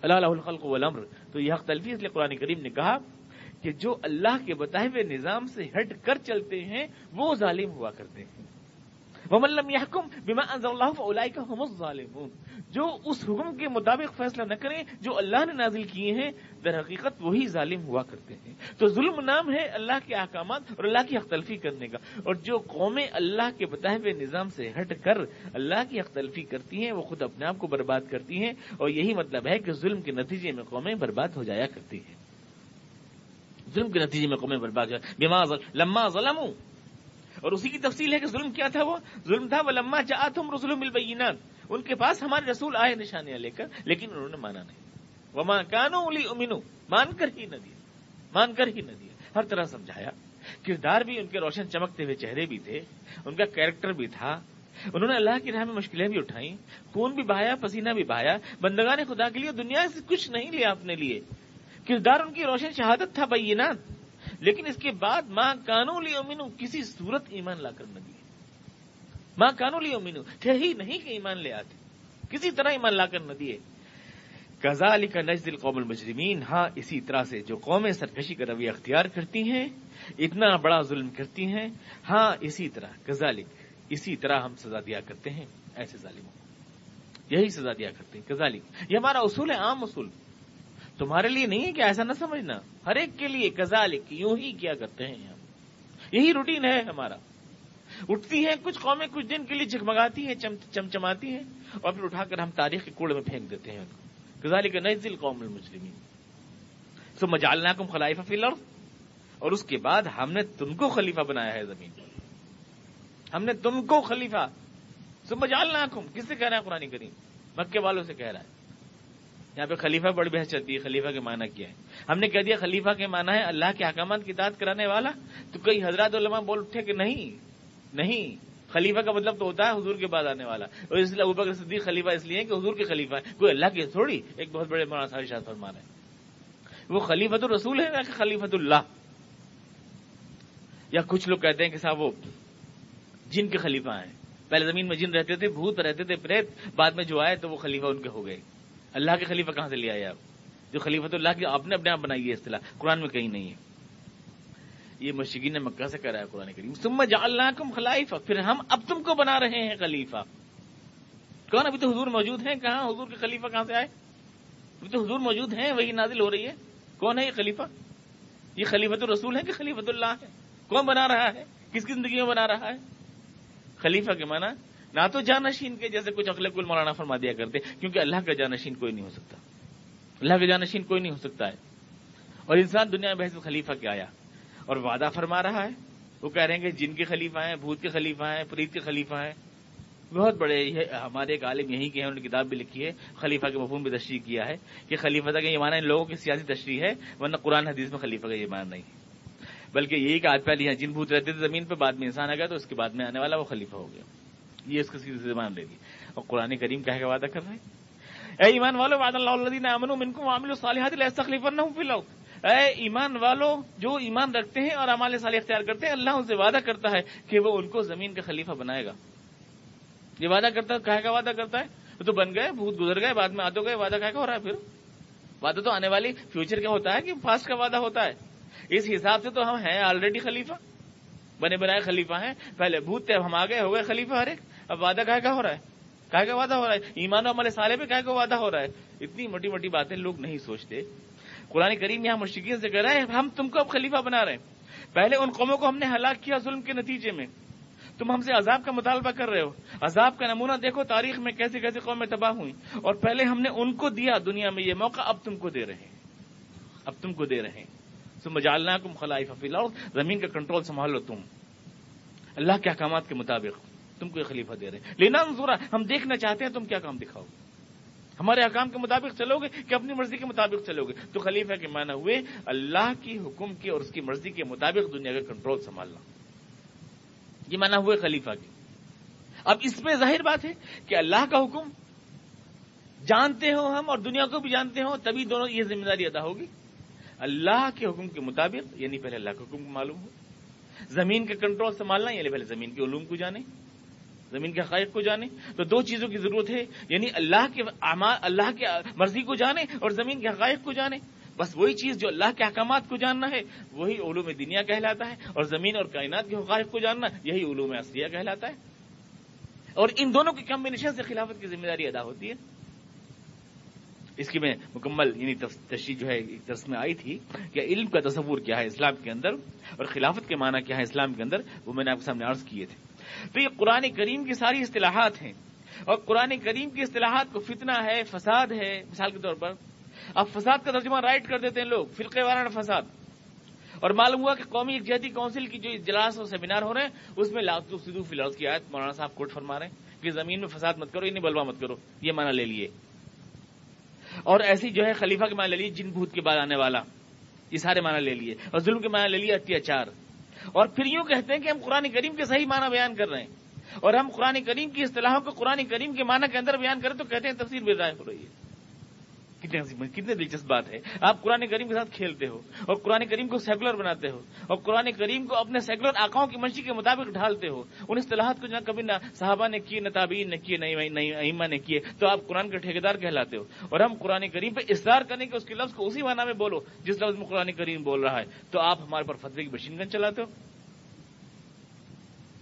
اللہ لہ الخلق والامر. تو یہ حق تلفی اس لیے قرآن کریم نے کہا کہ جو اللہ کے بتائے ہوئے نظام سے ہٹ کر چلتے ہیں وہ ظالم ہوا کرتے ہیں. وَمَن لَّمْ يَحْكُم بِمَا أَنزَلَ اللَّهُ فَأُولَٰئِكَ هُمُ الظَّالِمُونَ. جو اس حکم کے مطابق فیصلہ نہ کریں جو اللہ نے نازل کیے ہیں در حقیقت وہی ظالم ہوا کرتے ہیں. تو ظلم نام ہے اللہ کے احکامات اور اللہ کی حق تلفی کرنے کا. اور جو قومیں اللہ کے بتائے ہوئے نظام سے ہٹ کر اللہ کی حق تلفی کرتی ہیں وہ خود اپنے آپ کو برباد کرتی ہیں. اور یہی مطلب ہے کہ ظلم کے نتیجے میں قومیں برباد ہو جایا کرتی ہیں. ظلم کے نتیجے میں قومیں برباد ہو بما لما ظلموا. اور اسی کی تفصیل ہے کہ ظلم کیا تھا. وہ ظلم تھا وَلَمَّا جَاءَتْهُمْ رُسُلُهُم بِالْبَيِّنَاتِ. ان کے پاس ہمارے رسول آئے نشانیاں لے کر لیکن انہوں نے مانا نہیں. وَمَا كَانُوا لِيُؤْمِنُوا. مان کر ہی نہ دیا. ہر طرح سمجھایا. کردار بھی ان کے روشن چمکتے ہوئے چہرے بھی تھے, ان کا کیریکٹر بھی تھا. انہوں نے اللہ کی راہ میں مشکلیں بھی اٹھائیں, خون بھی بہایا, پسینہ بھی بہایا, بندگان خدا کے لیے دنیا سے کچھ نہیں لیا اپنے لیے. کردار ان کی روشن شہادت تھا, بینات. لیکن اس کے بعد ماں کانوا لیؤمنوا کسی صورت ایمان لا کر نہ دیے. ماں کانوا لیؤمنوا تھے ہی نہیں کہ ایمان لے آتے, کسی طرح ایمان لا کر نہ دیے. کذالک نجزی القوم المجرمین. ہاں اسی طرح سے جو قومیں سرکشی کا رویہ اختیار کرتی ہیں, اتنا بڑا ظلم کرتی ہیں, ہاں اسی طرح کذالک اسی طرح ہم سزا دیا کرتے ہیں ایسے ظالموں کو. یہی سزا دیا کرتے ہیں کذالک. یہ ہمارا اصول ہے, عام اصول. تمہارے لیے نہیں ہے کہ ایسا نہ سمجھنا, ہر ایک کے لیے کذالک یوں ہی کیا کرتے ہیں ہم. یہی روٹین ہے ہمارا. اٹھتی ہیں کچھ قومیں, کچھ دن کے لیے جگمگاتی ہیں, چمچماتی ہیں, اور پھر اٹھا کر ہم تاریخ کے کوڑے میں پھینک دیتے ہیں. کذالک نجزی القوم المجرمین. ثم جعلناکم خلائف فی الارض. اور اس کے بعد ہم نے تم کو خلیفہ بنایا ہے زمین پر. ہم نے تم کو خلیفہ. ثم جعلناکم کس سے کہہ رہا ہے قرآن کریم؟ مکے والوں سے کہہ رہا ہے. یہاں پہ خلیفہ بڑی بحث چلتی ہے, خلیفہ کے معنی کیا ہے؟ ہم نے کہہ دیا خلیفہ کے معنی ہے اللہ کے احکامات کی اطاعت کرانے والا. تو کئی حضرات علماء بول اٹھے کہ نہیں, خلیفہ کا مطلب تو ہوتا ہے حضور کے بعد آنے والا. اور اس لیے ابوبکر صدیق خلیفہ اس لیے کہ حضور کے خلیفہ ہے, کوئی اللہ کے تھوڑی. ایک بہت بڑے مولانا صاحب ارشاد فرما رہے ہیں وہ خلیفۃ الرسول ہے کہ خلیفۃ اللہ. یا کچھ لوگ کہتے ہیں کہ صاحب وہ جن کے خلیفہ ہیں, پہلے زمین میں جن رہتے تھے, بھوت رہتے تھے, پریت, بعد میں جو آئے تو وہ خلیفہ ان کے ہو گئے. اللہ کے خلیفہ کہاں سے لے آئے آپ؟ جو خلیفۃ اللہ کی آپ نے اپنے آپ بنائی ہے اصطلاح, قرآن میں کہیں نہیں ہے. یہ مشرکین مکہ سے کہہ رہا ہے قرآن کریم. ثم جعلناکم خلائف. پھر ہم اب تم کو بنا رہے ہیں خلیفہ. کون؟ ابھی تو حضور موجود ہیں. کہاں حضور کے خلیفہ کہاں سے آئے؟ ابھی تو حضور موجود ہیں, وہی نازل ہو رہی ہے. کون ہے یہ خلیفہ؟ یہ خلیفۃ الرسول ہے کہ خلیفۃ اللہ ہے؟ کون بنا رہا ہے؟ کس کی زندگی میں بنا رہا ہے؟ خلیفہ کے معنی نہ تو جانشین کے جیسے کچھ عقل کل مولانا فرما دیا کرتے, کیونکہ اللہ کا جانشین کوئی نہیں ہو سکتا. اللہ کا جانشین کوئی نہیں ہو سکتا ہے. اور انسان دنیا میں بحث خلیفہ کے آیا اور وعدہ فرما رہا ہے. وہ کہہ رہے ہیں کہ جن کے خلیفہ ہیں, بھوت کے خلیفہ ہیں, پریت کے خلیفہ ہیں. بہت بڑے ہمارے ایک عالم یہی کے ہیں, انہوں نے کتاب بھی لکھی ہے, خلیفہ کے مفہوم بھی تشریح کیا ہے کہ خلیفہ کا یہ معنی ان لوگوں کی سیاسی تشریح ہے, ورنہ قرآن حدیث میں خلیفہ کا یہ معنی نہیں ہے. بلکہ یہی کہ آج پہلے یہاں جن بھوت رہتے تھے زمین پہ, بعد میں انسان آ گیا تو اس کے بعد میں آنے والا وہ خلیفہ ہو گیا. یہ اس کی سیدھی زبان لے دی. اور قرآن کریم کہہ کے وعدہ کر رہے ہیں, اے ایمان والو وعد اللہ الذین آمنوا منکم وعملوا الصالحات لیستخلفنہم فی الارض. اے ایمان والو جو ایمان رکھتے ہیں اور اعمال صالح اختیار کرتے ہیں, اللہ ان سے وعدہ کرتا ہے کہ وہ ان کو زمین کا خلیفہ بنائے گا. یہ وعدہ کرتا ہے, کہے کا وعدہ کرتا ہے, وہ تو بن گئے, بھوت گزر گئے, بعد میں آتے گئے, وعدہ کہے کا ہو رہا ہے. پھر وعدہ تو آنے والی فیوچر کا ہوتا ہے کہ پاسٹ کا وعدہ ہوتا ہے. اس حساب سے تو ہم ہیں آلریڈی خلیفہ, بنے بنائے خلیفہ ہیں. پہلے بھوت تھے, اب ہم آ گئے, ہو گئے خلیفہ ہر ایک. اب وعدہ کہے کا ہو رہا ہے, کہے کا وعدہ ہو رہا ہے. ایمان و عمل صالح پہ کہے کا وعدہ ہو رہا ہے. اتنی موٹی موٹی باتیں لوگ نہیں سوچتے. قرآن کریم یہاں مشرکین سے کہہ رہا ہے ہم تم کو اب خلیفہ بنا رہے ہیں. پہلے ان قوموں کو ہم نے ہلاک کیا ظلم کے نتیجے میں, تم ہم سے عذاب کا مطالبہ کر رہے ہو. عذاب کا نمونہ دیکھو تاریخ میں کیسے کیسے قومیں تباہ ہوئی, اور پہلے ہم نے ان کو دیا دنیا میں یہ موقع, اب تم کو دے رہے ہیں. ثم جعلناکم خلائف فی الارض. زمین کا کنٹرول سنبھال لو تم, اللہ کے احکامات کے مطابق تم کو یہ خلیفہ دے رہے ہیں. لننظر, ہم دیکھنا چاہتے ہیں تم کیا کام دکھاؤ گے. ہمارے احکام کے مطابق چلو گے کہ اپنی مرضی کے مطابق چلو گے. تو خلیفہ کے معنی ہوئے اللہ کی حکم کی اور اس کی مرضی کے مطابق دنیا کا کنٹرول سنبھالنا. یہ معنی ہوئے خلیفہ کی. اب اس میں ظاہر بات ہے کہ اللہ کا حکم جانتے ہو ہم اور دنیا کو بھی جانتے ہو, تبھی دونوں یہ ذمہ داری ادا ہوگی. اللہ کے حکم کے مطابق یعنی پہلے اللہ کے حکم کو معلوم ہو, زمین کا کنٹرول سنبھالنا یعنی پہلے زمین کے علوم کو جانے, زمین کے حقائق کو جانے تو دو چیزوں کی ضرورت ہے، یعنی اللہ کے اعمال، اللہ کی مرضی کو جانے اور زمین کے حقائق کو جانے. بس وہی چیز جو اللہ کے احکامات کو جاننا ہے وہی علوم دنیا کہلاتا ہے، اور زمین اور کائنات کے حقائق کو جاننا یہی علوم اصلیہ کہلاتا ہے. اور ان دونوں کے کمبینیشن سے خلافت کی ذمہ داری ادا ہوتی ہے. اس کی میں مکمل یعنی تشریح جو ہے ایک درس میں آئی تھی کہ علم کا تصور کیا ہے اسلام کے اندر اور خلافت کے معنی کیا ہے اسلام کے اندر، وہ میں نے آپ کے سامنے عرض کیے تھے. تو یہ قرآن کریم کی ساری اصطلاحات ہیں، اور قرآن کریم کی اصطلاحات کو فتنہ ہے، فساد ہے. مثال کے طور پر اب فساد کا ترجمہ رائٹ کر دیتے ہیں لوگ، فرقے وارانہ فساد. اور معلوم ہوا کہ قومی یکجہتی کونسل کی جو اجلاس اور سیمینار ہو رہے ہیں اس میں لا تفسدوا فی الارض کی آیت مولانا صاحب کوٹ فرما رہے ہیں کہ زمین میں فساد مت کرو، یعنی بلوا مت کرو، یہ معنی لے لیے. اور ایسی جو ہے خلیفہ کے معنی لے لیے، جن بھوت کے بعد آنے والا، یہ سارے معنی لے لیے. اور ظلم کے معنی لے لیے اتیاچار. اور پھر یوں کہتے ہیں کہ ہم قرآن کریم کے صحیح معنی بیان کر رہے ہیں، اور ہم قرآن کریم کی اصطلاحوں کو قرآن کریم کے معنی کے اندر بیان کریں تو کہتے ہیں تفسیر بے رائے ہو رہی ہے. کتنے دلچسپ بات ہے. آپ قرآن کریم کے ساتھ کھیلتے ہو اور قرآن کریم کو سیکولر بناتے ہو اور قرآن کریم کو اپنے سیکولر آقاؤں کی مرضی کے مطابق ڈھالتے ہو. ان اصطلاحات کو کبھی نہ صحابہ نے کیے، نہ تابعین نے کیے، نہ ائمہ نے کیے، تو آپ قرآن کے ٹھیکیدار کہلاتے ہو. اور ہم قرآن کریم پہ اصرار کریں کہ اس کے لفظ کو اسی معنی میں بولو جس لفظ میں قرآن کریم بول رہا ہے، تو آپ ہمارے پر فتوے کی مشین گن چلاتے ہو.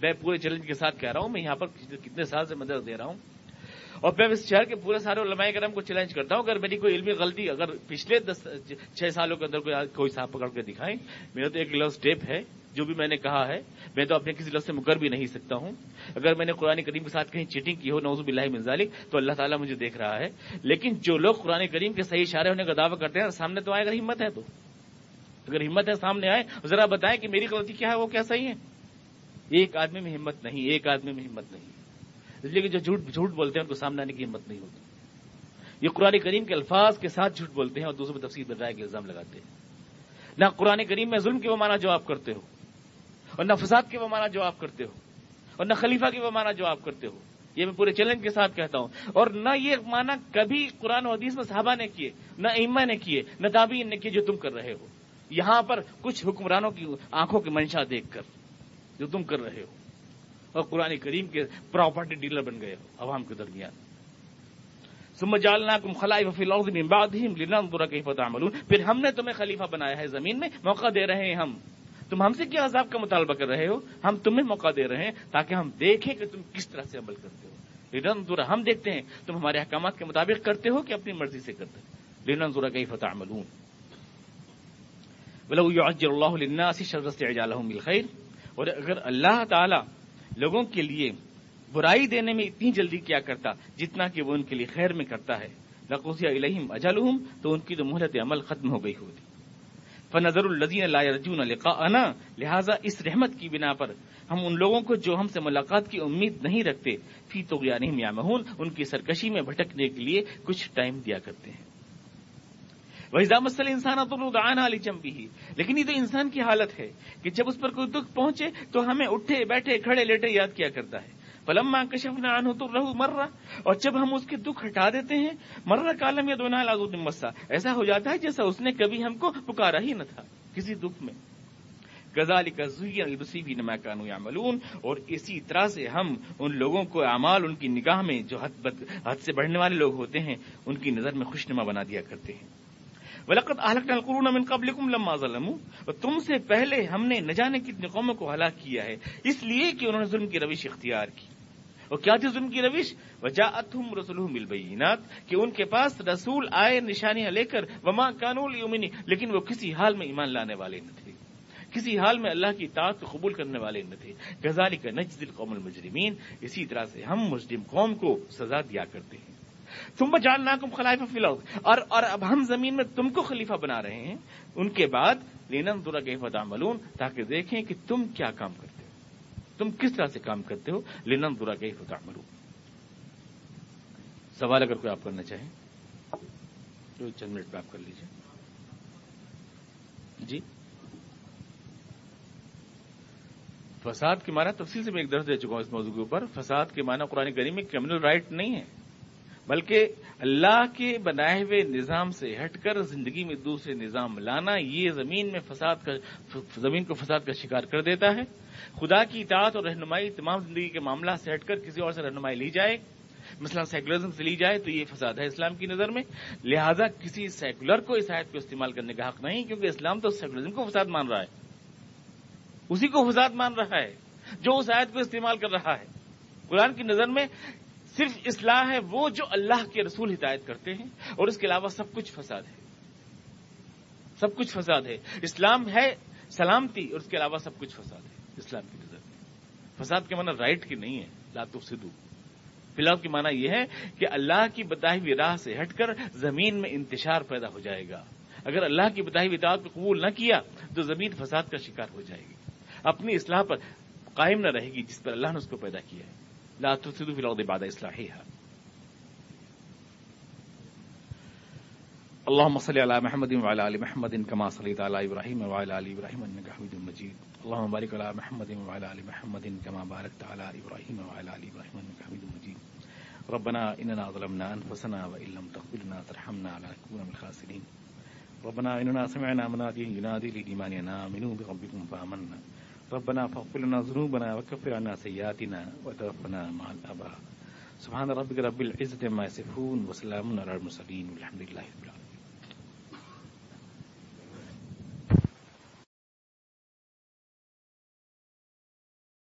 میں پورے چیلنج کے ساتھ کہہ رہا ہوں، میں یہاں پر کتنے سال سے مدد دے رہا ہوں، اور میں اس شہر کے پورے سارے علماء کرام کو چیلنج کرتا ہوں، اگر میری کوئی علمی غلطی اگر پچھلے 6 سالوں کے اندر کوئی صاحب پکڑ کے دکھائیں. میرا تو ایک لفظ ٹیپ ہے، جو بھی میں نے کہا ہے میں تو اپنے کسی لفظ سے مکر بھی نہیں سکتا ہوں. اگر میں نے قرآن کریم کے ساتھ کہیں چیٹنگ کی ہو نعوذ باللہ من ذالک تو اللہ تعالیٰ مجھے دیکھ رہا ہے. لیکن جو لوگ قرآن کریم کے صحیح اشارے ہونے کا دعویٰ کرتے ہیں سامنے تو آئے، اگر ہمت ہے تو، اگر ہمت ہے سامنے آئے ذرا بتائیں کہ میری غلطی کیا ہے، وہ کیا صحیح ہے. ایک آدمی میں ہمت نہیں، ایک آدمی میں ہمت نہیں. اس لیے کہ جو جھوٹ بولتے ہیں ان کو سامنے آنے کی ہمت نہیں ہوتی. یہ قرآن کریم کے الفاظ کے ساتھ جھوٹ بولتے ہیں اور دوسروں پہ تفسیر بدائے کے الزام لگاتے ہیں. نہ قرآن کریم میں ظلم کے وہ معنی جو آپ کرتے ہو، اور نہ فساد کے وہ معنی جو آپ کرتے ہو، اور نہ خلیفہ کے وہ معنی جو آپ کرتے ہو. یہ میں پورے چیلنج کے ساتھ کہتا ہوں. اور نہ یہ معنی کبھی قرآن و حدیث میں صحابہ نے کیے، نہ ائمہ نے کیے، نہ تابعین نے کیے جو تم کر رہے ہو یہاں پر کچھ حکمرانوں کی آنکھوں کی منشا دیکھ کر جو تم کر رہے ہو، اور قرآن کریم کے پراپرٹی ڈیلر بن گئے ہو عوام کے درمیان. ثم جعلناکم خلائف فی الارض من بعدہم لننظر کیف تعملون. پھر ہم نے تمہیں خلیفہ بنایا ہے زمین میں، موقع دے رہے ہیں ہم. تم ہم سے کیا عذاب کا مطالبہ کر رہے ہو؟ ہم تمہیں موقع دے رہے ہیں تاکہ ہم دیکھیں کہ تم کس طرح سے عمل کرتے ہو. لننظر، ہم دیکھتے ہیں تم ہمارے احکامات کے مطابق کرتے ہو کہ اپنی مرضی سے کرتے ہو. لننظر کیف تعملون. ولو يعجل اللہ للناس شر استعجالهم بالخير. اور اگر اللہ تعالی لوگوں کے لیے برائی دینے میں اتنی جلدی کیا کرتا جتنا کہ وہ ان کے لیے خیر میں کرتا ہے، لقضی الیہم اجلہم، تو ان کی تو مہلت عمل ختم ہو گئی ہوتی. فنظر الذین لا یرجون لقاءنا، لہذا اس رحمت کی بنا پر ہم ان لوگوں کو جو ہم سے ملاقات کی امید نہیں رکھتے، فی طغیانہم یعمہون، ان کی سرکشی میں بھٹکنے کے لیے کچھ ٹائم دیا کرتے ہیں. وَإِذَا مَسَّ الْإِنسَانَ ضُرٌّ دَعَانَا لِجَنبِهِ. لیکن یہ تو انسان کی حالت ہے کہ جب اس پر کوئی دکھ پہنچے تو ہمیں اٹھے بیٹھے کھڑے لیٹے یاد کیا کرتا ہے. فَلَمَّا كَشَفْنَا عَنْهُ ضُرَّهُ مَرَّ، اور جب ہم اس کے دکھ ہٹا دیتے ہیں، مَرَّ كَأَن لَّمْ يَدْعُنَا إِلَىٰ ضُرٍّ مَّسَّهُ، ایسا ہو جاتا ہے جیسا اس نے کبھی ہم کو پکارا ہی نہ تھا کسی دکھ میں. كَذَٰلِكَ زُيِّنَ لِلْمُسْرِفِينَ مَا كَانُوا يَعْمَلُونَ. اور اسی طرح سے ہم ان لوگوں کو اعمال ان کی نگاہ میں جو حد سے بڑھنے والے لوگ ہوتے ہیں ان کی نظر میں خوشنما بنا دیا کرتے ہیں. وَلَقَدْ أَهْلَكْنَا الْقُرُونَ مِن قَبْلِكُمْ لَمَّا ظَلَمُوا. اور تم سے پہلے ہم نے نہ جانے کتنی قوموں کو ہلاک کیا ہے اس لیے کہ انہوں نے ظلم کی روش اختیار کی. اور کیا تھی ظلم کی روش؟ وَجَاءَتْهُمْ رُسُلُهُم بِالْبَيِّنَاتِ، کہ ان کے پاس رسول آئے نشانیاں لے کر، وَمَا كَانُوا لِيُؤْمِنُوا، لیکن وہ کسی حال میں ایمان لانے والے نہ تھے، کسی حال میں اللہ کی اطاعت کو قبول کرنے والے نہ تھے. كَذَٰلِكَ نَجْزِي الْقَوْمَ الْمُجْرِمِينَ. اسی طرح سے ہم مجرم قوم کو سزا دیا کرتے ہیں. ثم جعلناکم خلائف فی الارض، اور اب ہم زمین میں تم کو خلیفہ بنا رہے ہیں ان کے بعد، لننظر کیف تعملون، تاکہ دیکھیں کہ تم کیا کام کرتے ہو، تم کس طرح سے کام کرتے ہو. لننظر کیف تعملون. سوال اگر کوئی آپ کرنا چاہیں تو چند منٹ میں آپ کر لیجیے. جی، فساد کے معنی تفصیل سے میں ایک درس دے چکا ہوں اس موضوع کے اوپر. فساد کے معنی قرآن کریم میں کرمنل رائٹ نہیں ہے، بلکہ اللہ کے بنائے ہوئے نظام سے ہٹ کر زندگی میں دوسرے نظام لانا، یہ زمین کو فساد کا شکار کر دیتا ہے۔ خدا کی اطاعت اور رہنمائی تمام زندگی کے معاملات سے ہٹ کر کسی اور سے رہنمائی لی جائے، مثلا سیکولرزم سے لی جائے، تو یہ فساد ہے اسلام کی نظر میں۔ لہذا کسی سیکولر کو اس آیت کو استعمال کرنے کا حق نہیں، کیونکہ اسلام تو سیکولرزم کو فساد مان رہا ہے، اسی کو فساد مان رہا ہے جو اس آیت کو استعمال کر رہا ہے۔ قرآن کی نظر میں صرف اصلاح ہے وہ جو اللہ کے رسول ہدایت کرتے ہیں، اور اس کے علاوہ سب کچھ فساد ہے، سب کچھ فساد ہے۔ اسلام ہے سلامتی، اور اس کے علاوہ سب کچھ فساد ہے اسلام کی نظر میں۔ فساد کے معنی رائٹ کی نہیں ہے، لا تفسدوا۔ فساد کی معنی یہ ہے کہ اللہ کی بتائی ہوئی راہ سے ہٹ کر زمین میں انتشار پیدا ہو جائے گا۔ اگر اللہ کی بتائی ہوئی اطاعت کو قبول نہ کیا تو زمین فساد کا شکار ہو جائے گی، اپنی اصلاح پر قائم نہ رہے گی جس پر اللہ نے اس کو پیدا کیا ہے۔ لا تفسدوا فی الارض بعد اصلاحها۔ اللهم صل على محمد وعلى ال محمد كما صليت على ابراهيم وعلى ال ابراهيم انك حميد مجيد۔ اللهم بارك على محمد وعلى ال محمد كما باركت على ابراهيم وعلى ال ابراهيم انك حميد مجيد۔ ربنا اننا ظلمنا انفسنا وان لم تغفر لنا وترحمنا لنكون من الخاسرين۔ ربنا اننا سمعنا مناديا ينادي للايمان ان امنوا بربكم فآمنا۔ ربنا فاغفر لنا ذنوبنا وكفر عنا سيئاتنا وتوفنا مع الابرار۔ سبحان ربك رب العزة عما يصفون وسلام على المرسلين والحمد لله رب العالمين۔